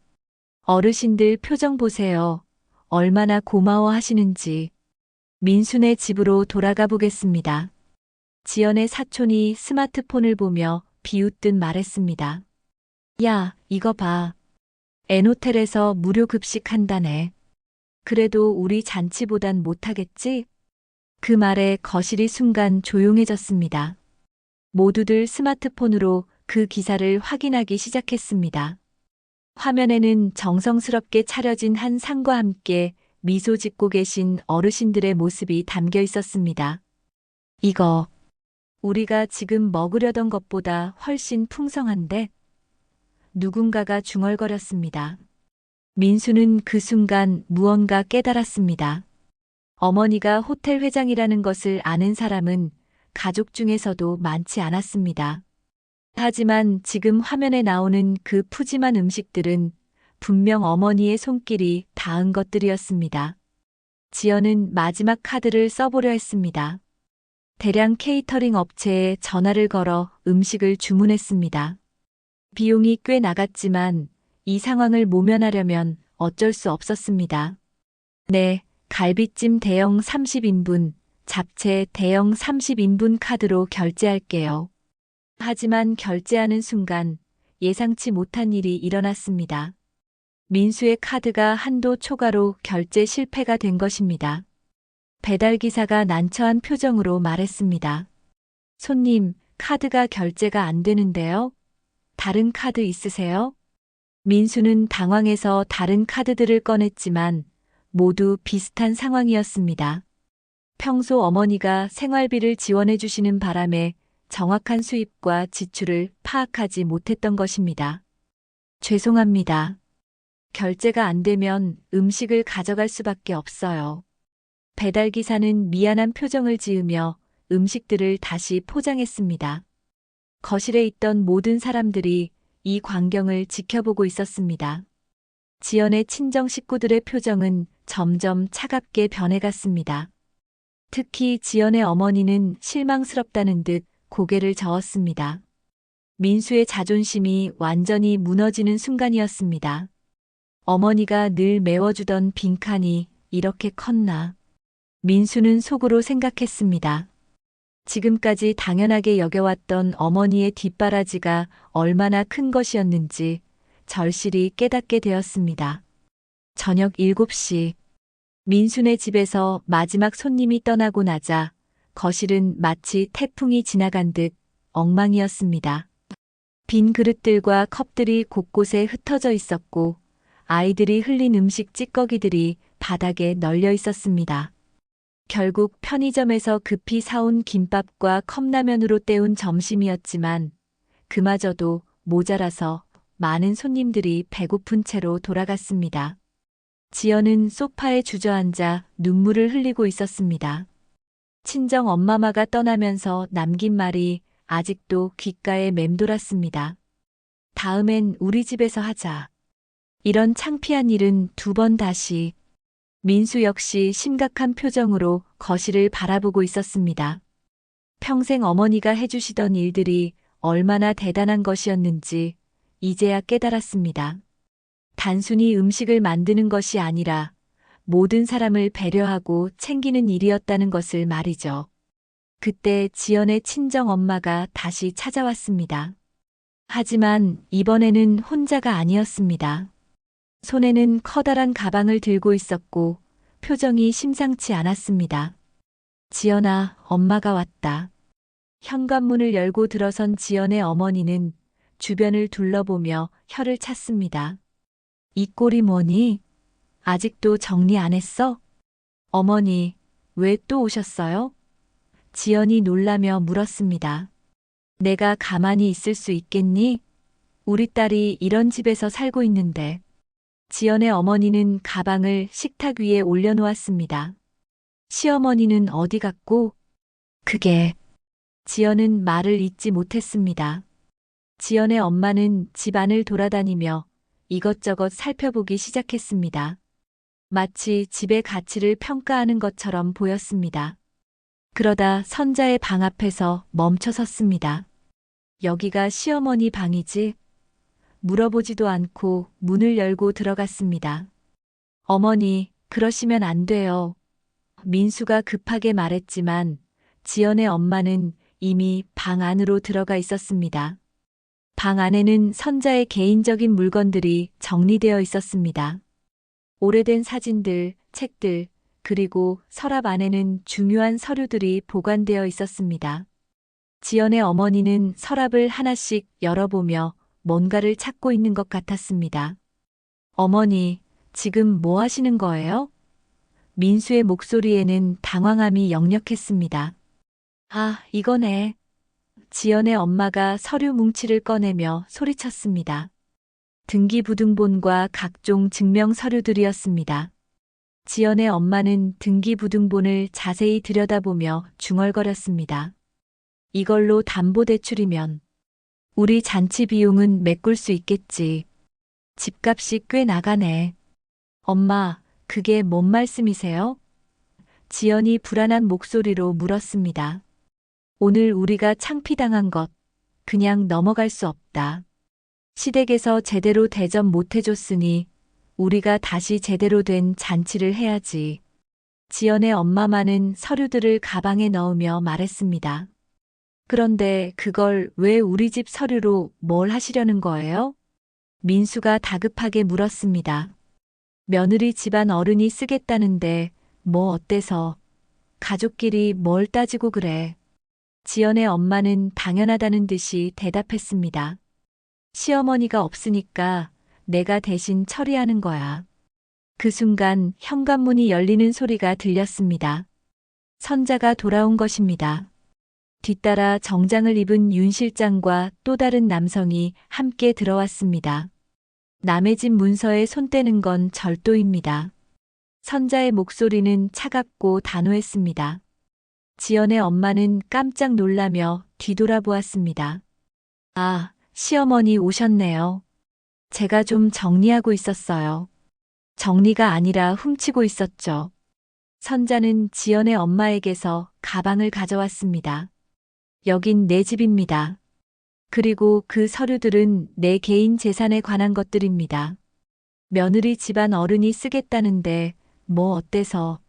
어르신들 표정 보세요. 얼마나 고마워 하시는지. 민수네 집으로 돌아가 보겠습니다. 지연의 사촌이 스마트폰을 보며 비웃듯 말했습니다. 야, 이거 봐. N호텔에서 무료 급식한다네. 그래도 우리 잔치보단 못하겠지? 그 말에 거실이 순간 조용해졌습니다. 모두들 스마트폰으로 그 기사를 확인하기 시작했습니다. 화면에는 정성스럽게 차려진 한 상과 함께 미소 짓고 계신 어르신들의 모습이 담겨 있었습니다. 이거, 우리가 지금 먹으려던 것보다 훨씬 풍성한데? 누군가가 중얼거렸습니다. 민수는 그 순간 무언가 깨달았습니다. 어머니가 호텔 회장이라는 것을 아는 사람은 가족 중에서도 많지 않았습니다. 하지만 지금 화면에 나오는 그 푸짐한 음식들은 분명 어머니의 손길이 닿은 것들이었습니다. 지연은 마지막 카드를 써보려 했습니다. 대량 케이터링 업체에 전화를 걸어 음식을 주문했습니다. 비용이 꽤 나갔지만 이 상황을 모면하려면 어쩔 수 없었습니다. 네, 갈비찜 대형 30인분, 잡채 대형 30인분 카드로 결제할게요. 하지만 결제하는 순간 예상치 못한 일이 일어났습니다. 민수의 카드가 한도 초과로 결제 실패가 된 것입니다. 배달기사가 난처한 표정으로 말했습니다. 손님, 카드가 결제가 안 되는데요? 다른 카드 있으세요? 민수는 당황해서 다른 카드들을 꺼냈지만 모두 비슷한 상황이었습니다. 평소 어머니가 생활비를 지원해 주시는 바람에 정확한 수입과 지출을 파악하지 못했던 것입니다. 죄송합니다. 결제가 안 되면 음식을 가져갈 수밖에 없어요. 배달기사는 미안한 표정을 지으며 음식들을 다시 포장했습니다. 거실에 있던 모든 사람들이 이 광경을 지켜보고 있었습니다. 지연의 친정 식구들의 표정은 점점 차갑게 변해갔습니다. 특히 지연의 어머니는 실망스럽다는 듯 고개를 저었습니다. 민수의 자존심이 완전히 무너지는 순간이었습니다. 어머니가 늘 메워주던 빈칸이 이렇게 컸나. 민수는 속으로 생각했습니다. 지금까지 당연하게 여겨왔던 어머니의 뒷바라지가 얼마나 큰 것이었는지 절실히 깨닫게 되었습니다. 저녁 7시, 민수네 집에서 마지막 손님이 떠나고 나자 거실은 마치 태풍이 지나간 듯 엉망이었습니다. 빈 그릇들과 컵들이 곳곳에 흩어져 있었고 아이들이 흘린 음식 찌꺼기들이 바닥에 널려 있었습니다. 결국 편의점에서 급히 사온 김밥과 컵라면으로 때운 점심이었지만 그마저도 모자라서 많은 손님들이 배고픈 채로 돌아갔습니다. 지연은 소파에 주저앉아 눈물을 흘리고 있었습니다. 친정 엄마마가 떠나면서 남긴 말이 아직도 귓가에 맴돌았습니다. 다음엔 우리 집에서 하자. 이런 창피한 일은 2번 다시. 민수 역시 심각한 표정으로 거실을 바라보고 있었습니다. 평생 어머니가 해주시던 일들이 얼마나 대단한 것이었는지 이제야 깨달았습니다. 단순히 음식을 만드는 것이 아니라 모든 사람을 배려하고 챙기는 일이었다는 것을 말이죠. 그때 지연의 친정 엄마가 다시 찾아왔습니다. 하지만 이번에는 혼자가 아니었습니다. 손에는 커다란 가방을 들고 있었고 표정이 심상치 않았습니다. 지연아, 엄마가 왔다. 현관문을 열고 들어선 지연의 어머니는 주변을 둘러보며 혀를 찼습니다. 이 꼴이 뭐니? 아직도 정리 안 했어? 어머니, 왜 또 오셨어요? 지연이 놀라며 물었습니다. 내가 가만히 있을 수 있겠니? 우리 딸이 이런 집에서 살고 있는데. 지연의 어머니는 가방을 식탁 위에 올려놓았습니다. 시어머니는 어디 갔고? 그게. 지연은 말을 잇지 못했습니다. 지연의 엄마는 집 안을 돌아다니며 이것저것 살펴보기 시작했습니다. 마치 집의 가치를 평가하는 것처럼 보였습니다. 그러다 선자의 방 앞에서 멈춰 섰습니다. 여기가 시어머니 방이지? 물어보지도 않고 문을 열고 들어갔습니다. 어머니, 그러시면 안 돼요. 민수가 급하게 말했지만 지연의 엄마는 이미 방 안으로 들어가 있었습니다. 방 안에는 선자의 개인적인 물건들이 정리되어 있었습니다. 오래된 사진들, 책들, 그리고 서랍 안에는 중요한 서류들이 보관되어 있었습니다. 지연의 어머니는 서랍을 하나씩 열어보며 뭔가를 찾고 있는 것 같았습니다. 어머니, 지금 뭐 하시는 거예요? 민수의 목소리에는 당황함이 역력했습니다. 아, 이거네. 지연의 엄마가 서류 뭉치를 꺼내며 소리쳤습니다. 등기부등본과 각종 증명 서류들이었습니다. 지연의 엄마는 등기부등본을 자세히 들여다보며 중얼거렸습니다. 이걸로 담보대출이면 우리 잔치 비용은 메꿀 수 있겠지. 집값이 꽤 나가네. 엄마, 그게 뭔 말씀이세요? 지연이 불안한 목소리로 물었습니다. 오늘 우리가 창피당한 것, 그냥 넘어갈 수 없다. 시댁에서 제대로 대접 못 해줬으니 우리가 다시 제대로 된 잔치를 해야지. 지연의 엄마만은 서류들을 가방에 넣으며 말했습니다. 그런데 그걸 왜 우리 집 서류로 뭘 하시려는 거예요? 민수가 다급하게 물었습니다. 며느리 집안 어른이 쓰겠다는데 뭐 어때서? 가족끼리 뭘 따지고 그래. 지연의 엄마는 당연하다는 듯이 대답했습니다. 시어머니가 없으니까 내가 대신 처리하는 거야. 그 순간 현관문이 열리는 소리가 들렸습니다. 선자가 돌아온 것입니다. 뒤따라 정장을 입은 윤 실장과 또 다른 남성이 함께 들어왔습니다. 남의 집 문서에 손 떼는 건 절도입니다. 선자의 목소리는 차갑고 단호했습니다. 지연의 엄마는 깜짝 놀라며 뒤돌아보았습니다. 아, 시어머니 오셨네요. 제가 좀 정리하고 있었어요. 정리가 아니라 훔치고 있었죠. 선자는 지연의 엄마에게서 가방을 가져왔습니다. 여긴 내 집입니다. 그리고 그 서류들은 내 개인 재산에 관한 것들입니다. 며느리 집안 어른이 쓰겠다는데 뭐 어때서?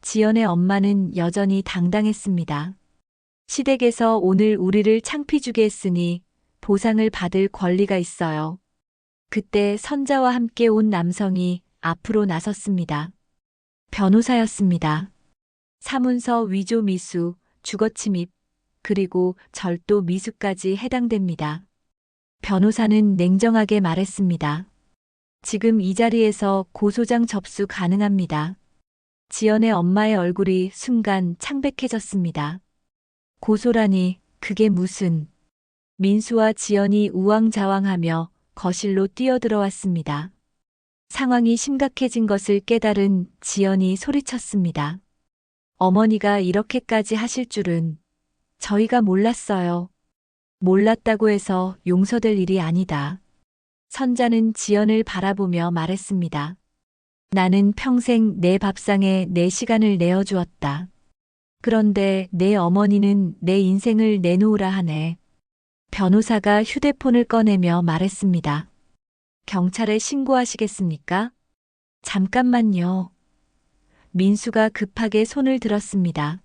지연의 엄마는 여전히 당당했습니다. 시댁에서 오늘 우리를 창피 주게 했으니 보상을 받을 권리가 있어요. 그때 선자와 함께 온 남성이 앞으로 나섰습니다. 변호사였습니다. 사문서 위조 미수, 주거침입, 그리고 절도 미수까지 해당됩니다. 변호사는 냉정하게 말했습니다. 지금 이 자리에서 고소장 접수 가능합니다. 지연의 엄마의 얼굴이 순간 창백해졌습니다. 고소라니, 그게 무슨. 민수와 지연이 우왕좌왕하며 거실로 뛰어들어왔습니다. 상황이 심각해진 것을 깨달은 지연이 소리쳤습니다. 어머니가 이렇게까지 하실 줄은 저희가 몰랐어요. 몰랐다고 해서 용서될 일이 아니다. 선자는 지연을 바라보며 말했습니다. 나는 평생 내 밥상에 내 시간을 내어주었다. 그런데 내 어머니는 내 인생을 내놓으라 하네. 변호사가 휴대폰을 꺼내며 말했습니다. 경찰에 신고하시겠습니까? 잠깐만요. 민수가 급하게 손을 들었습니다.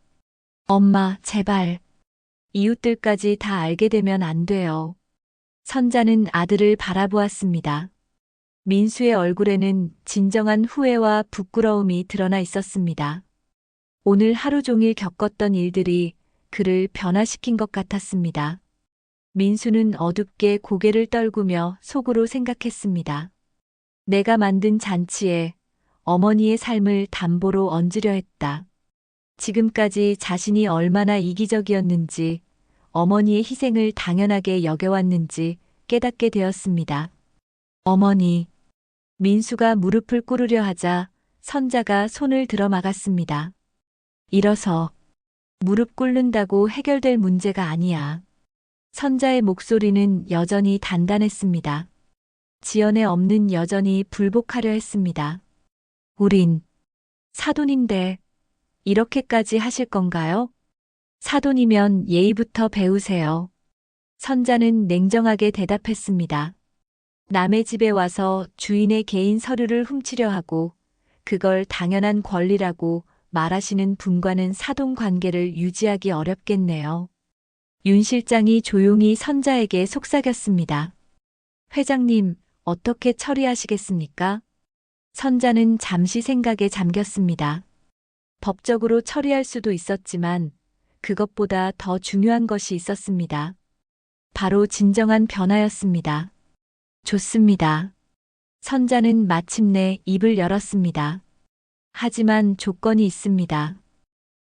엄마, 제발. 이웃들까지 다 알게 되면 안 돼요. 선자는 아들을 바라보았습니다. 민수의 얼굴에는 진정한 후회와 부끄러움이 드러나 있었습니다. 오늘 하루 종일 겪었던 일들이 그를 변화시킨 것 같았습니다. 민수는 어둡게 고개를 떨구며 속으로 생각했습니다. 내가 만든 잔치에 어머니의 삶을 담보로 얹으려 했다. 지금까지 자신이 얼마나 이기적이었는지, 어머니의 희생을 당연하게 여겨왔는지 깨닫게 되었습니다. 어머니. 민수가 무릎을 꿇으려 하자 선자가 손을 들어 막았습니다. 일어서. 무릎 꿇는다고 해결될 문제가 아니야. 선자의 목소리는 여전히 단단했습니다. 지연의 엄는 여전히 불복하려 했습니다. 우린 사돈인데 이렇게까지 하실 건가요? 사돈이면 예의부터 배우세요. 선자는 냉정하게 대답했습니다. 남의 집에 와서 주인의 개인 서류를 훔치려 하고 그걸 당연한 권리라고 말하시는 분과는 사돈 관계를 유지하기 어렵겠네요. 윤 실장이 조용히 선자에게 속삭였습니다. 회장님, 어떻게 처리하시겠습니까? 선자는 잠시 생각에 잠겼습니다. 법적으로 처리할 수도 있었지만 그것보다 더 중요한 것이 있었습니다. 바로 진정한 변화였습니다. 좋습니다. 선자는 마침내 입을 열었습니다. 하지만 조건이 있습니다.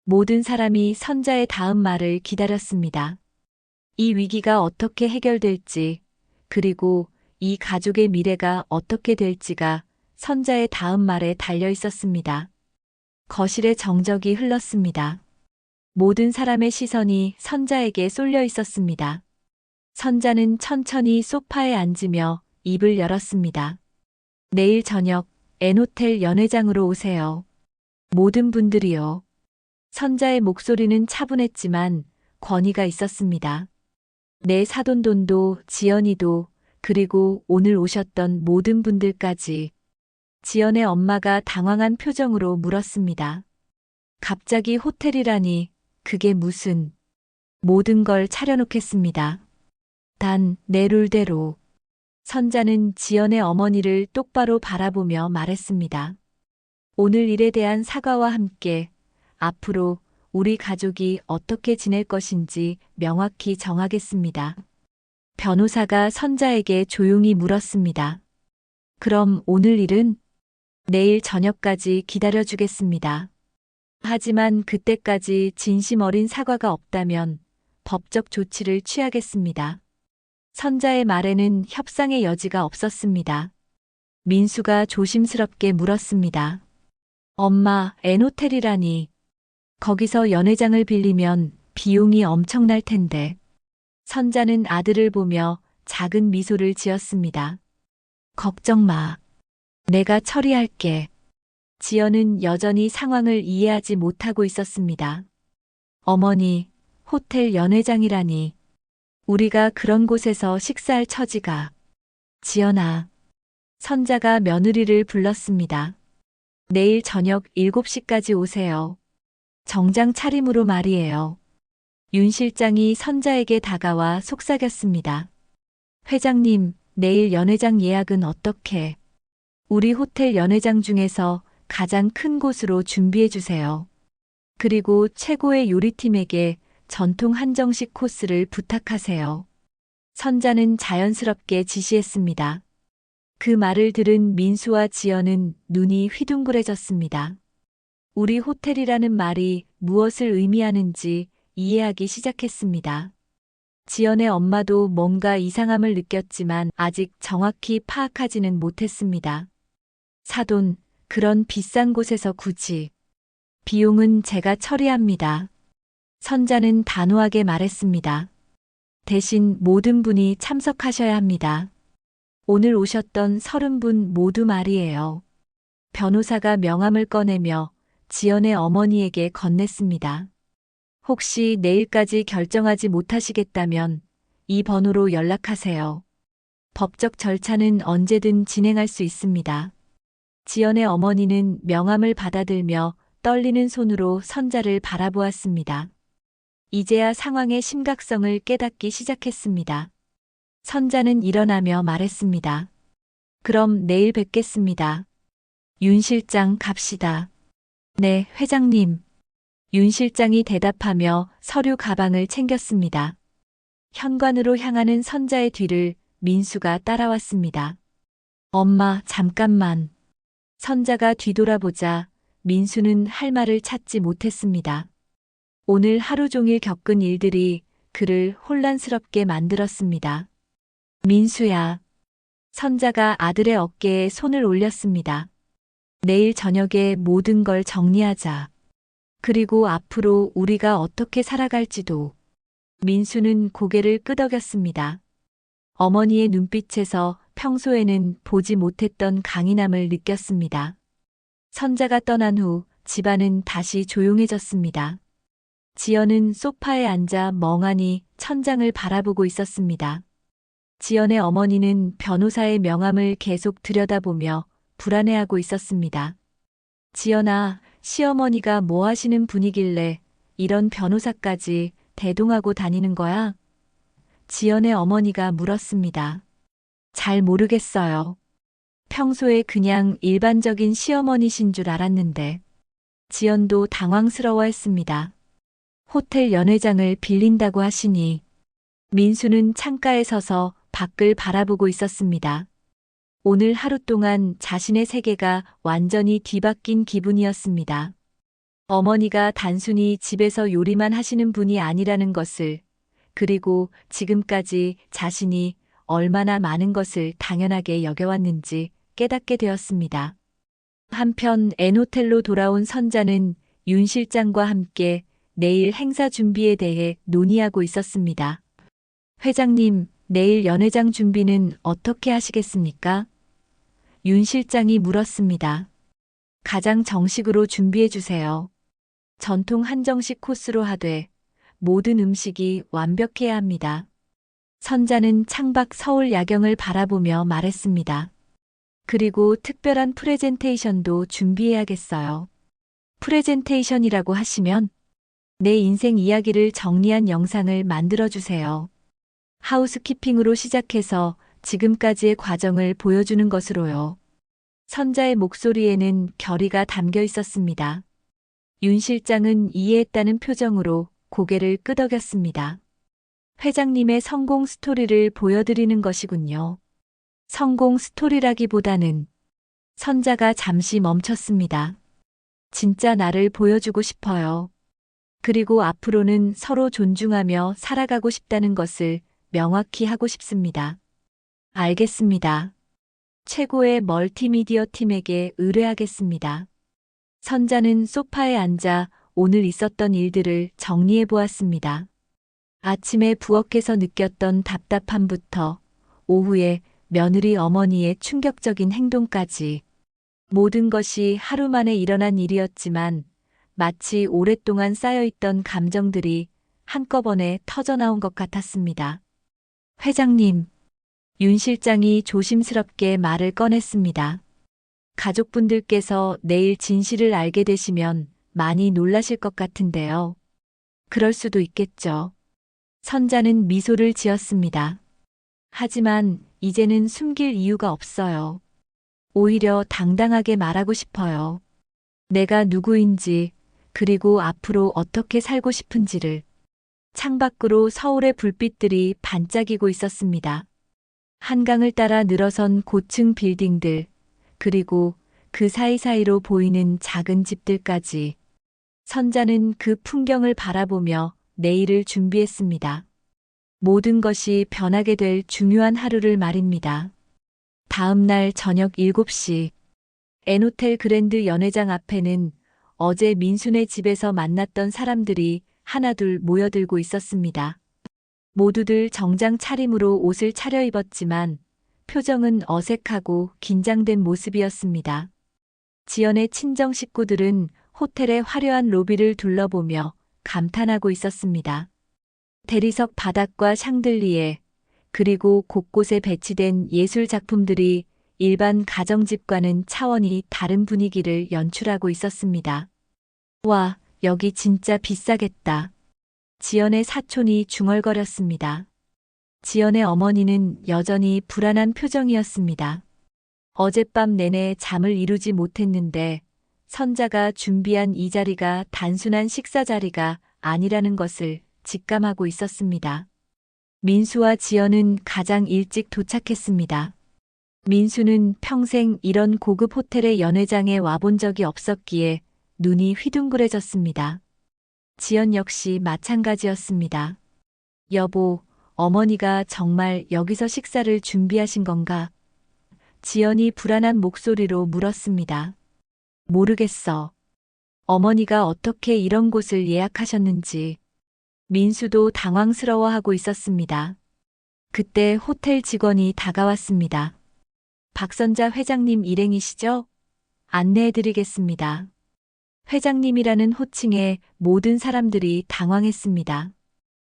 모든 사람이 선자의 다음 말을 기다렸습니다. 이 위기가 어떻게 해결될지, 그리고 이 가족의 미래가 어떻게 될지가 선자의 다음 말에 달려 있었습니다. 거실에 정적이 흘렀습니다. 모든 사람의 시선이 선자에게 쏠려 있었습니다. 선자는 천천히 소파에 앉으며 입을 열었습니다. 내일 저녁 N호텔 연회장으로 오세요. 모든 분들이요. 선자의 목소리는 차분했지만 권위가 있었습니다. 내 사돈돈도 지연이도 그리고 오늘 오셨던 모든 분들까지. 지연의 엄마가 당황한 표정으로 물었습니다. 갑자기 호텔이라니 그게 무슨. 모든 걸 차려놓겠습니다. 단 내 룰대로. 선자는 지연의 어머니를 똑바로 바라보며 말했습니다. 오늘 일에 대한 사과와 함께 앞으로 우리 가족이 어떻게 지낼 것인지 명확히 정하겠습니다. 변호사가 선자에게 조용히 물었습니다. 그럼 오늘 일은? 내일 저녁까지 기다려주겠습니다. 하지만 그때까지 진심 어린 사과가 없다면 법적 조치를 취하겠습니다. 선자의 말에는 협상의 여지가 없었습니다. 민수가 조심스럽게 물었습니다. 엄마, N호텔이라니. 거기서 연회장을 빌리면 비용이 엄청날 텐데. 선자는 아들을 보며 작은 미소를 지었습니다. 걱정 마. 내가 처리할게. 지연은 여전히 상황을 이해하지 못하고 있었습니다. 어머니, 호텔 연회장이라니. 우리가 그런 곳에서 식사할 처지가. 지연아. 선자가 며느리를 불렀습니다. 내일 저녁 7시까지 오세요. 정장 차림으로 말이에요. 윤 실장이 선자에게 다가와 속삭였습니다. 회장님, 내일 연회장 예약은 어떻게? 우리 호텔 연회장 중에서 가장 큰 곳으로 준비해 주세요. 그리고 최고의 요리팀에게 전통 한정식 코스를 부탁하세요. 선자는 자연스럽게 지시했습니다. 그 말을 들은 민수와 지연은 눈이 휘둥그레졌습니다. 우리 호텔이라는 말이 무엇을 의미하는지 이해하기 시작했습니다. 지연의 엄마도 뭔가 이상함을 느꼈지만 아직 정확히 파악하지는 못했습니다. 사돈, 그런 비싼 곳에서 굳이. 비용은 제가 처리합니다. 선자는 단호하게 말했습니다. 대신 모든 분이 참석하셔야 합니다. 오늘 오셨던 30분 모두 말이에요. 변호사가 명함을 꺼내며 지연의 어머니에게 건넸습니다. 혹시 내일까지 결정하지 못하시겠다면 이 번호로 연락하세요. 법적 절차는 언제든 진행할 수 있습니다. 지연의 어머니는 명함을 받아들며 떨리는 손으로 선자를 바라보았습니다. 이제야 상황의 심각성을 깨닫기 시작했습니다. 선자는 일어나며 말했습니다. 그럼 내일 뵙겠습니다. 윤 실장 갑시다. 네, 회장님. 윤 실장이 대답하며 서류 가방을 챙겼습니다. 현관으로 향하는 선자의 뒤를 민수가 따라왔습니다. 엄마, 잠깐만. 선자가 뒤돌아보자 민수는 할 말을 찾지 못했습니다. 오늘 하루 종일 겪은 일들이 그를 혼란스럽게 만들었습니다. 민수야. 선자가 아들의 어깨에 손을 올렸습니다. 내일 저녁에 모든 걸 정리하자. 그리고 앞으로 우리가 어떻게 살아갈지도. 민수는 고개를 끄덕였습니다. 어머니의 눈빛에서 평소에는 보지 못했던 강인함을 느꼈습니다. 선자가 떠난 후 집안은 다시 조용해졌습니다. 지연은 소파에 앉아 멍하니 천장을 바라보고 있었습니다. 지연의 어머니는 변호사의 명함을 계속 들여다보며 불안해하고 있었습니다. 지연아, 시어머니가 뭐 하시는 분이길래 이런 변호사까지 대동하고 다니는 거야? 지연의 어머니가 물었습니다. 잘 모르겠어요. 평소에 그냥 일반적인 시어머니신 줄 알았는데. 지연도 당황스러워했습니다. 호텔 연회장을 빌린다고 하시니 민수는 창가에 서서 밖을 바라보고 있었습니다. 오늘 하루 동안 자신의 세계가 완전히 뒤바뀐 기분이었습니다. 어머니가 단순히 집에서 요리만 하시는 분이 아니라는 것을, 그리고 지금까지 자신이 얼마나 많은 것을 당연하게 여겨왔는지 깨닫게 되었습니다. 한편 N호텔로 돌아온 선자는 윤 실장과 함께 내일 행사 준비에 대해 논의하고 있었습니다. 회장님, 내일 연회장 준비는 어떻게 하시겠습니까? 윤 실장이 물었습니다. 가장 정식으로 준비해 주세요. 전통 한정식 코스로 하되 모든 음식이 완벽해야 합니다. 선자는 창밖 서울 야경을 바라보며 말했습니다. 그리고 특별한 프레젠테이션도 준비해야겠어요. 프레젠테이션이라고 하시면 내 인생 이야기를 정리한 영상을 만들어 주세요. 하우스키핑으로 시작해서 지금까지의 과정을 보여주는 것으로요. 선자의 목소리에는 결의가 담겨 있었습니다. 윤 실장은 이해했다는 표정으로 고개를 끄덕였습니다. 회장님의 성공 스토리를 보여드리는 것이군요. 성공 스토리라기보다는 선자가 잠시 멈췄습니다. 진짜 나를 보여주고 싶어요. 그리고 앞으로는 서로 존중하며 살아가고 싶다는 것을 명확히 하고 싶습니다. 알겠습니다. 최고의 멀티미디어 팀에게 의뢰하겠습니다. 선자는 소파에 앉아 오늘 있었던 일들을 정리해 보았습니다. 아침에 부엌에서 느꼈던 답답함부터 오후에 며느리 어머니의 충격적인 행동까지 모든 것이 하루 만에 일어난 일이었지만 마치 오랫동안 쌓여있던 감정들이 한꺼번에 터져나온 것 같았습니다. 회장님, 윤 실장이 조심스럽게 말을 꺼냈습니다. 가족분들께서 내일 진실을 알게 되시면 많이 놀라실 것 같은데요. 그럴 수도 있겠죠. 선자는 미소를 지었습니다. 하지만 이제는 숨길 이유가 없어요. 오히려 당당하게 말하고 싶어요. 내가 누구인지, 그리고 앞으로 어떻게 살고 싶은지를. 창밖으로 서울의 불빛들이 반짝이고 있었습니다. 한강을 따라 늘어선 고층 빌딩들, 그리고 그 사이사이로 보이는 작은 집들까지. 선자는 그 풍경을 바라보며 내일을 준비했습니다. 모든 것이 변하게 될 중요한 하루를 말입니다. 다음 날 저녁 7시, N호텔 그랜드 연회장 앞에는 어제 민순의 집에서 만났던 사람들이 하나둘 모여들고 있었습니다. 모두들 정장 차림으로 옷을 차려입었지만 표정은 어색하고 긴장된 모습이었습니다. 지연의 친정 식구들은 호텔의 화려한 로비를 둘러보며 감탄하고 있었습니다. 대리석 바닥과 샹들리에, 그리고 곳곳에 배치된 예술 작품들이 일반 가정집과는 차원이 다른 분위기를 연출하고 있었습니다. 와, 여기 진짜 비싸겠다. 지연의 사촌이 중얼거렸습니다. 지연의 어머니는 여전히 불안한 표정이었습니다. 어젯밤 내내 잠을 이루지 못했는데 선자가 준비한 이 자리가 단순한 식사 자리가 아니라는 것을 직감하고 있었습니다. 민수와 지연은 가장 일찍 도착했습니다. 민수는 평생 이런 고급 호텔의 연회장에 와본 적이 없었기에 눈이 휘둥그레졌습니다. 지연 역시 마찬가지였습니다. 여보, 어머니가 정말 여기서 식사를 준비하신 건가? 지연이 불안한 목소리로 물었습니다. 모르겠어. 어머니가 어떻게 이런 곳을 예약하셨는지. 민수도 당황스러워하고 있었습니다. 그때 호텔 직원이 다가왔습니다. 박선자 회장님 일행이시죠? 안내해드리겠습니다. 회장님이라는 호칭에 모든 사람들이 당황했습니다.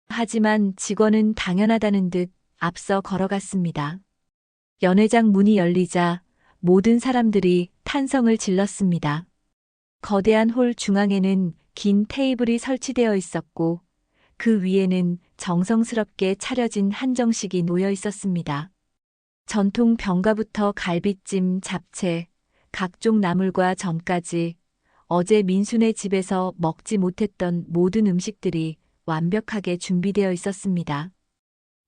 하지만 직원은 당연하다는 듯 앞서 걸어갔습니다. 연회장 문이 열리자 모든 사람들이 탄성을 질렀습니다. 거대한 홀 중앙에는 긴 테이블이 설치되어 있었고 그 위에는 정성스럽게 차려진 한정식이 놓여 있었습니다. 전통 병가부터 갈비찜, 잡채, 각종 나물과 전까지 어제 민수네 집에서 먹지 못했던 모든 음식들이 완벽하게 준비되어 있었습니다.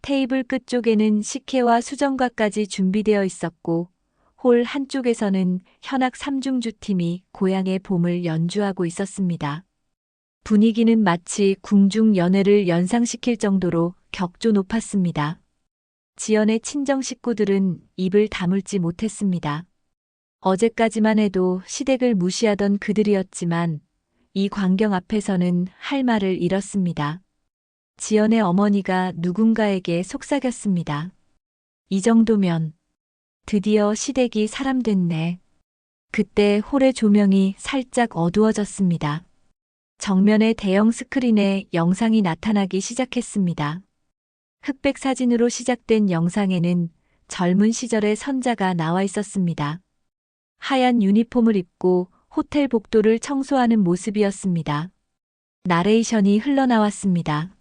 테이블 끝쪽에는 식혜와 수정과까지 준비되어 있었고, 홀 한쪽에서는 현악 삼중주팀이 고향의 봄을 연주하고 있었습니다. 분위기는 마치 궁중 연회를 연상시킬 정도로 격조 높았습니다. 지연의 친정 식구들은 입을 다물지 못했습니다. 어제까지만 해도 시댁을 무시하던 그들이었지만 이 광경 앞에서는 할 말을 잃었습니다. 지연의 어머니가 누군가에게 속삭였습니다. 이 정도면 드디어 시댁이 사람 됐네. 그때 홀의 조명이 살짝 어두워졌습니다. 정면의 대형 스크린에 영상이 나타나기 시작했습니다. 흑백 사진으로 시작된 영상에는 젊은 시절의 선자가 나와 있었습니다. 하얀 유니폼을 입고 호텔 복도를 청소하는 모습이었습니다. 나레이션이 흘러나왔습니다.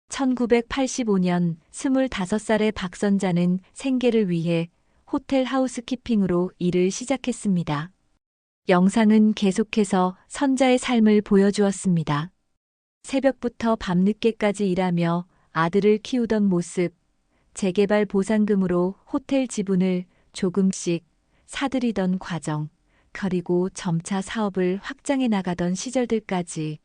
1985년 25살의 박선자는 생계를 위해 호텔 하우스키핑으로 일을 시작했습니다. 영상은 계속해서 선자의 삶을 보여주었습니다. 새벽부터 밤늦게까지 일하며 아들을 키우던 모습, 재개발 보상금으로 호텔 지분을 조금씩 사들이던 과정, 그리고 점차 사업을 확장해 나가던 시절들까지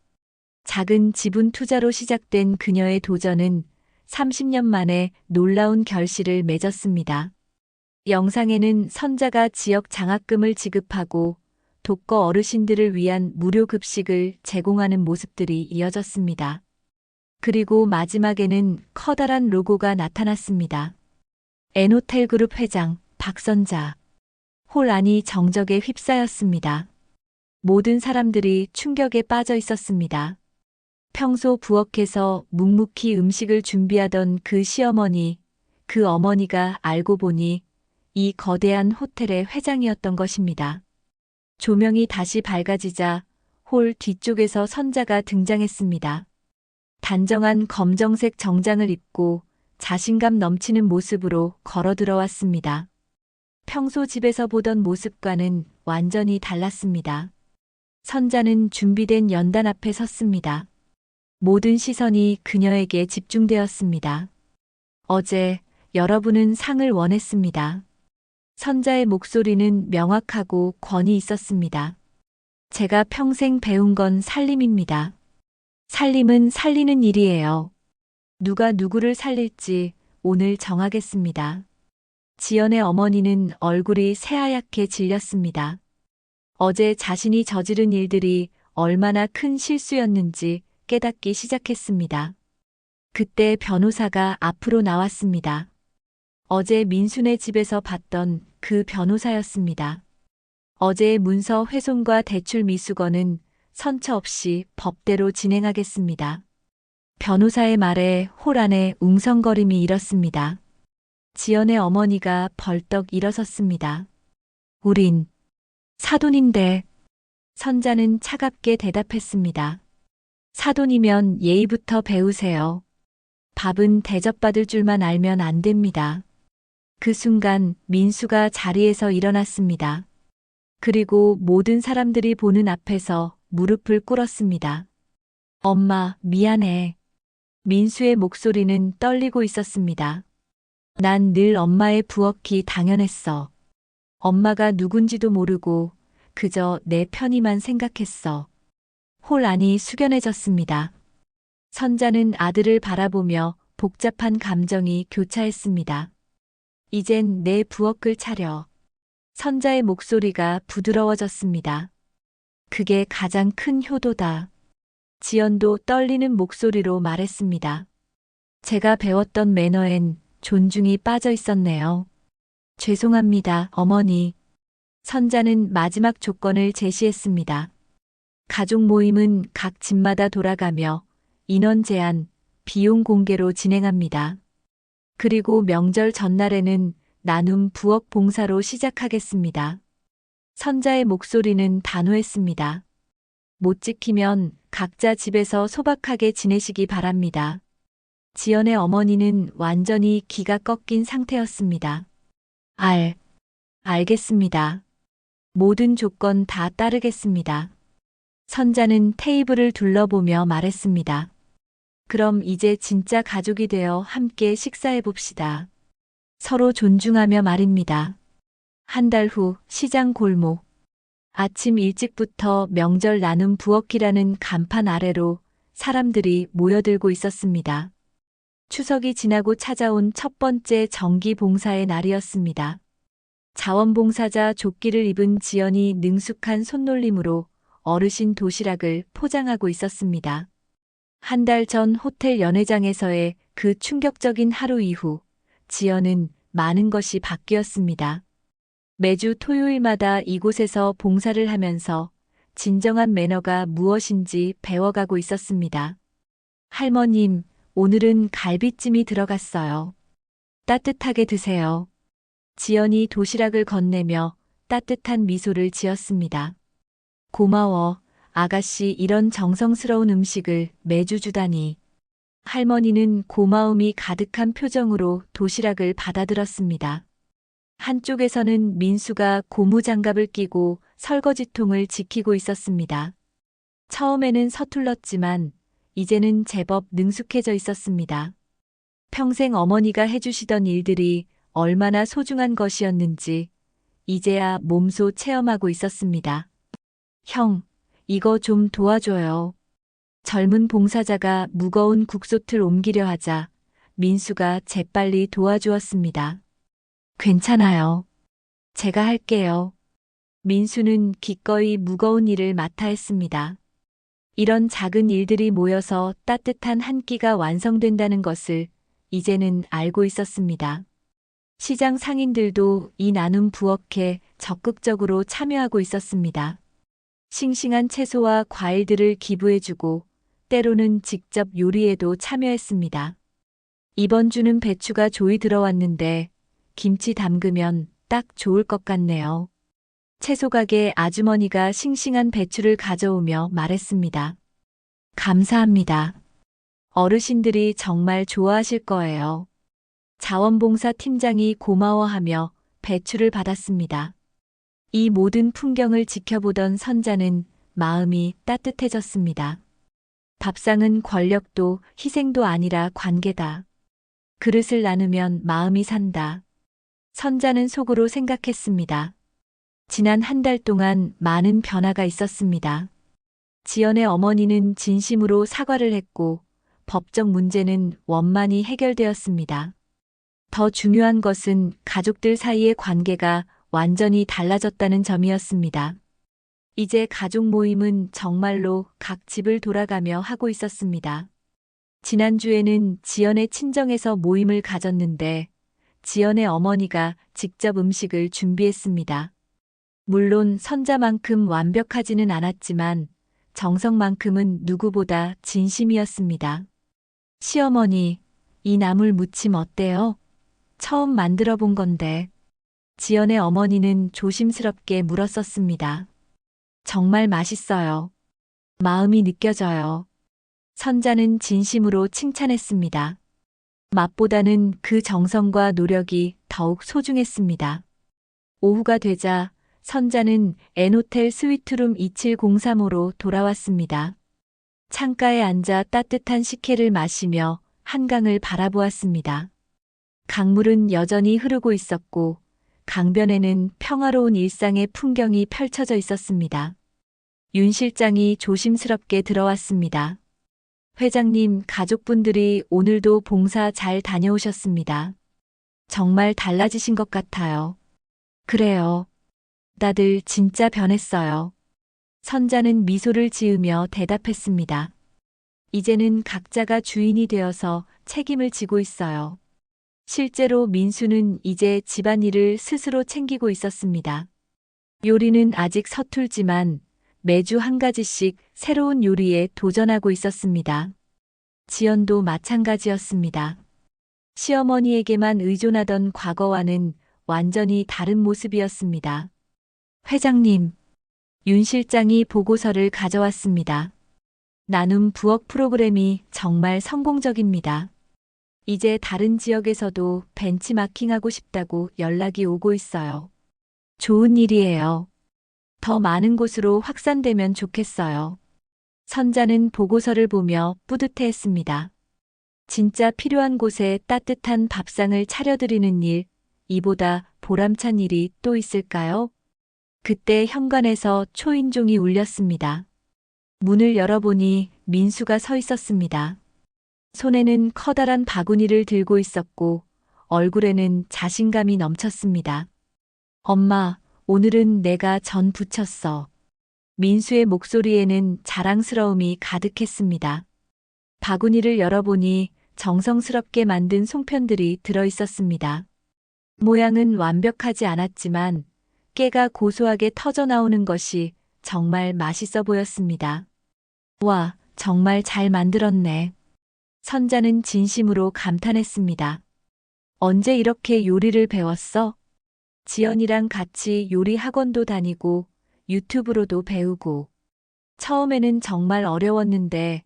작은 지분 투자로 시작된 그녀의 도전은 30년 만에 놀라운 결실을 맺었습니다. 영상에는 선자가 지역 장학금을 지급하고 독거 어르신들을 위한 무료 급식을 제공하는 모습들이 이어졌습니다. 그리고 마지막에는 커다란 로고가 나타났습니다. N호텔그룹 회장 박선자. 홀 안이 정적에 휩싸였습니다. 모든 사람들이 충격에 빠져 있었습니다. 평소 부엌에서 묵묵히 음식을 준비하던 그 시어머니, 그 어머니가 알고 보니 이 거대한 호텔의 회장이었던 것입니다. 조명이 다시 밝아지자 홀 뒤쪽에서 선자가 등장했습니다. 단정한 검정색 정장을 입고 자신감 넘치는 모습으로 걸어 들어왔습니다. 평소 집에서 보던 모습과는 완전히 달랐습니다. 선자는 준비된 연단 앞에 섰습니다. 모든 시선이 그녀에게 집중되었습니다. 어제 여러분은 상을 원했습니다. 선자의 목소리는 명확하고 권위 있었습니다. 제가 평생 배운 건 살림입니다. 살림은 살리는 일이에요. 누가 누구를 살릴지 오늘 정하겠습니다. 지연의 어머니는 얼굴이 새하얗게 질렸습니다. 어제 자신이 저지른 일들이 얼마나 큰 실수였는지 깨닫기 시작했습니다. 그때 변호사가 앞으로 나왔습니다. 어제 민수네 집에서 봤던 그 변호사였습니다. 어제의 문서 훼손과 대출 미수건은 선처 없이 법대로 진행하겠습니다. 변호사의 말에 홀 안에 웅성거림이 일었습니다. 지연의 어머니가 벌떡 일어섰습니다. 우린 사돈인데. 선자는 차갑게 대답했습니다. 사돈이면 예의부터 배우세요. 밥은 대접받을 줄만 알면 안 됩니다. 그 순간 민수가 자리에서 일어났습니다. 그리고 모든 사람들이 보는 앞에서 무릎을 꿇었습니다. 엄마, 미안해. 민수의 목소리는 떨리고 있었습니다. 난 늘 엄마의 부엌이 당연했어. 엄마가 누군지도 모르고 그저 내 편의만 생각했어. 홀 안이 숙연해졌습니다. 선자는 아들을 바라보며 복잡한 감정이 교차했습니다. 이젠 내 부엌을 차려. 선자의 목소리가 부드러워졌습니다. 그게 가장 큰 효도다. 지연도 떨리는 목소리로 말했습니다. 제가 배웠던 매너엔 존중이 빠져 있었네요. 죄송합니다, 어머니. 선자는 마지막 조건을 제시했습니다. 가족 모임은 각 집마다 돌아가며 인원 제한, 비용 공개로 진행합니다. 그리고 명절 전날에는 나눔 부엌 봉사로 시작하겠습니다. 선자의 목소리는 단호했습니다. 못 지키면 각자 집에서 소박하게 지내시기 바랍니다. 지연의 어머니는 완전히 기가 꺾인 상태였습니다. 알겠습니다. 모든 조건 다 따르겠습니다. 선자는 테이블을 둘러보며 말했습니다. 그럼 이제 진짜 가족이 되어 함께 식사해 봅시다. 서로 존중하며 말입니다. 한 달 후 시장 골목. 아침 일찍부터 명절 나눔 부엌이라는 간판 아래로 사람들이 모여들고 있었습니다. 추석이 지나고 찾아온 첫 번째 정기 봉사의 날이었습니다. 자원봉사자 조끼를 입은 지연이 능숙한 손놀림으로 어르신 도시락을 포장하고 있었습니다. 한 달 전 호텔 연회장에서의 그 충격적인 하루 이후 지연은 많은 것이 바뀌었습니다. 매주 토요일마다 이곳에서 봉사를 하면서 진정한 매너가 무엇인지 배워가고 있었습니다. 할머님, 오늘은 갈비찜이 들어갔어요. 따뜻하게 드세요. 지연이 도시락을 건네며 따뜻한 미소를 지었습니다. 고마워, 아가씨 이런 정성스러운 음식을 매주 주다니. 할머니는 고마움이 가득한 표정으로 도시락을 받아들었습니다. 한쪽에서는 민수가 고무장갑을 끼고 설거지통을 지키고 있었습니다. 처음에는 서툴렀지만 이제는 제법 능숙해져 있었습니다. 평생 어머니가 해주시던 일들이 얼마나 소중한 것이었는지 이제야 몸소 체험하고 있었습니다. 형, 이거 좀 도와줘요. 젊은 봉사자가 무거운 국솥을 옮기려 하자 민수가 재빨리 도와주었습니다. 괜찮아요. 제가 할게요. 민수는 기꺼이 무거운 일을 맡아 했습니다. 이런 작은 일들이 모여서 따뜻한 한 끼가 완성된다는 것을 이제는 알고 있었습니다. 시장 상인들도 이 나눔 부엌에 적극적으로 참여하고 있었습니다. 싱싱한 채소와 과일들을 기부해주고 때로는 직접 요리에도 참여했습니다. 이번 주는 배추가 조이 들어왔는데 김치 담그면 딱 좋을 것 같네요. 채소 가게 아주머니가 싱싱한 배추를 가져오며 말했습니다. 감사합니다. 어르신들이 정말 좋아하실 거예요. 자원봉사 팀장이 고마워하며 배추를 받았습니다. 이 모든 풍경을 지켜보던 선자는 마음이 따뜻해졌습니다. 밥상은 권력도 희생도 아니라 관계다. 그릇을 나누면 마음이 산다. 선자는 속으로 생각했습니다. 지난 한 달 동안 많은 변화가 있었습니다. 지연의 어머니는 진심으로 사과를 했고 법적 문제는 원만히 해결되었습니다. 더 중요한 것은 가족들 사이의 관계가 완전히 달라졌다는 점이었습니다. 이제 가족 모임은 정말로 각 집을 돌아가며 하고 있었습니다. 지난주에는 지연의 친정에서 모임을 가졌는데 지연의 어머니가 직접 음식을 준비했습니다. 물론 선자만큼 완벽하지는 않았지만 정성만큼은 누구보다 진심이었습니다. 시어머니, 이 나물 무침 어때요? 처음 만들어 본 건데. 지연의 어머니는 조심스럽게 물었었습니다. 정말 맛있어요. 마음이 느껴져요. 선자는 진심으로 칭찬했습니다. 맛보다는 그 정성과 노력이 더욱 소중했습니다. 오후가 되자 선자는 N호텔 스위트룸 2703호로 돌아왔습니다. 창가에 앉아 따뜻한 식혜를 마시며 한강을 바라보았습니다. 강물은 여전히 흐르고 있었고 강변에는 평화로운 일상의 풍경이 펼쳐져 있었습니다. 윤 실장이 조심스럽게 들어왔습니다. 회장님, 가족분들이 오늘도 봉사 잘 다녀오셨습니다. 정말 달라지신 것 같아요. 그래요. 다들 진짜 변했어요. 선자는 미소를 지으며 대답했습니다. 이제는 각자가 주인이 되어서 책임을 지고 있어요. 실제로 민수는 이제 집안일을 스스로 챙기고 있었습니다. 요리는 아직 서툴지만 매주 한 가지씩 새로운 요리에 도전하고 있었습니다. 지연도 마찬가지였습니다. 시어머니에게만 의존하던 과거와는 완전히 다른 모습이었습니다. 회장님, 윤 실장이 보고서를 가져왔습니다. 나눔 부엌 프로그램이 정말 성공적입니다. 이제 다른 지역에서도 벤치마킹하고 싶다고 연락이 오고 있어요. 좋은 일이에요. 더 많은 곳으로 확산되면 좋겠어요. 선자는 보고서를 보며 뿌듯해했습니다. 진짜 필요한 곳에 따뜻한 밥상을 차려드리는 일, 이보다 보람찬 일이 또 있을까요? 그때 현관에서 초인종이 울렸습니다. 문을 열어보니 민수가 서 있었습니다. 손에는 커다란 바구니를 들고 있었고 얼굴에는 자신감이 넘쳤습니다. 엄마, 오늘은 내가 전 부쳤어. 민수의 목소리에는 자랑스러움이 가득했습니다. 바구니를 열어보니 정성스럽게 만든 송편들이 들어 있었습니다. 모양은 완벽하지 않았지만 깨가 고소하게 터져 나오는 것이 정말 맛있어 보였습니다. 와, 정말 잘 만들었네. 선자는 진심으로 감탄했습니다. 언제 이렇게 요리를 배웠어? 지연이랑 같이 요리 학원도 다니고 유튜브로도 배우고. 처음에는 정말 어려웠는데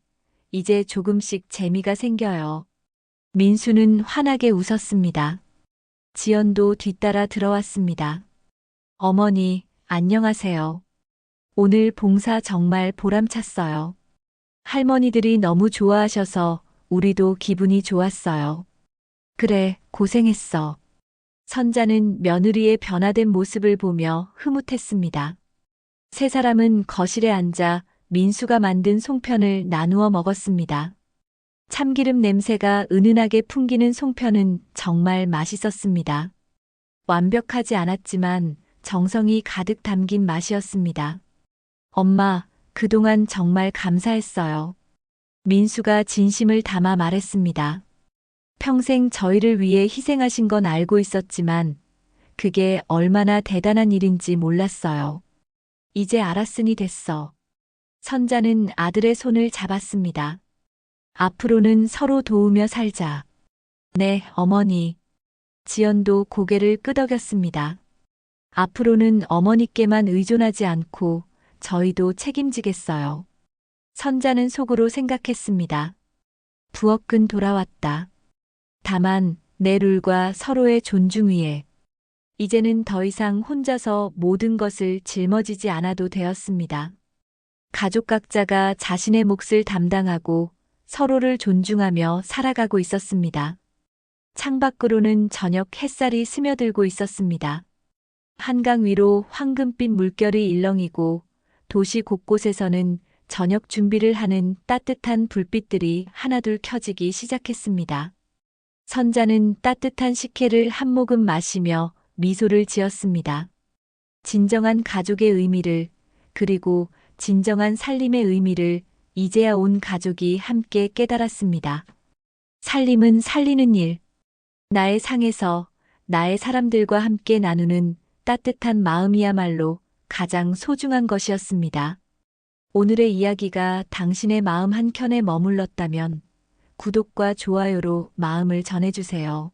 이제 조금씩 재미가 생겨요. 민수는 환하게 웃었습니다. 지연도 뒤따라 들어왔습니다. 어머니, 안녕하세요. 오늘 봉사 정말 보람찼어요. 할머니들이 너무 좋아하셔서 우리도 기분이 좋았어요. 그래, 고생했어. 선자는 며느리의 변화된 모습을 보며 흐뭇했습니다. 세 사람은 거실에 앉아 민수가 만든 송편을 나누어 먹었습니다. 참기름 냄새가 은은하게 풍기는 송편은 정말 맛있었습니다. 완벽하지 않았지만 정성이 가득 담긴 맛이었습니다. 엄마, 그동안 정말 감사했어요. 민수가 진심을 담아 말했습니다. 평생 저희를 위해 희생하신 건 알고 있었지만 그게 얼마나 대단한 일인지 몰랐어요. 이제 알았으니 됐어. 선자는 아들의 손을 잡았습니다. 앞으로는 서로 도우며 살자. 네, 어머니. 지연도 고개를 끄덕였습니다. 앞으로는 어머니께만 의존하지 않고 저희도 책임지겠어요. 선자는 속으로 생각했습니다. 부엌은 돌아왔다. 다만 내 룰과 서로의 존중 위에 이제는 더 이상 혼자서 모든 것을 짊어지지 않아도 되었습니다. 가족 각자가 자신의 몫을 담당하고 서로를 존중하며 살아가고 있었습니다. 창밖으로는 저녁 햇살이 스며들고 있었습니다. 한강 위로 황금빛 물결이 일렁이고 도시 곳곳에서는 저녁 준비를 하는 따뜻한 불빛들이 하나둘 켜지기 시작했습니다. 선자는 따뜻한 식혜를 한 모금 마시며 미소를 지었습니다. 진정한 가족의 의미를, 그리고 진정한 살림의 의미를 이제야 온 가족이 함께 깨달았습니다. 살림은 살리는 일. 나의 상에서 나의 사람들과 함께 나누는 따뜻한 마음이야말로 가장 소중한 것이었습니다. 오늘의 이야기가 당신의 마음 한켠에 머물렀다면 구독과 좋아요로 마음을 전해주세요.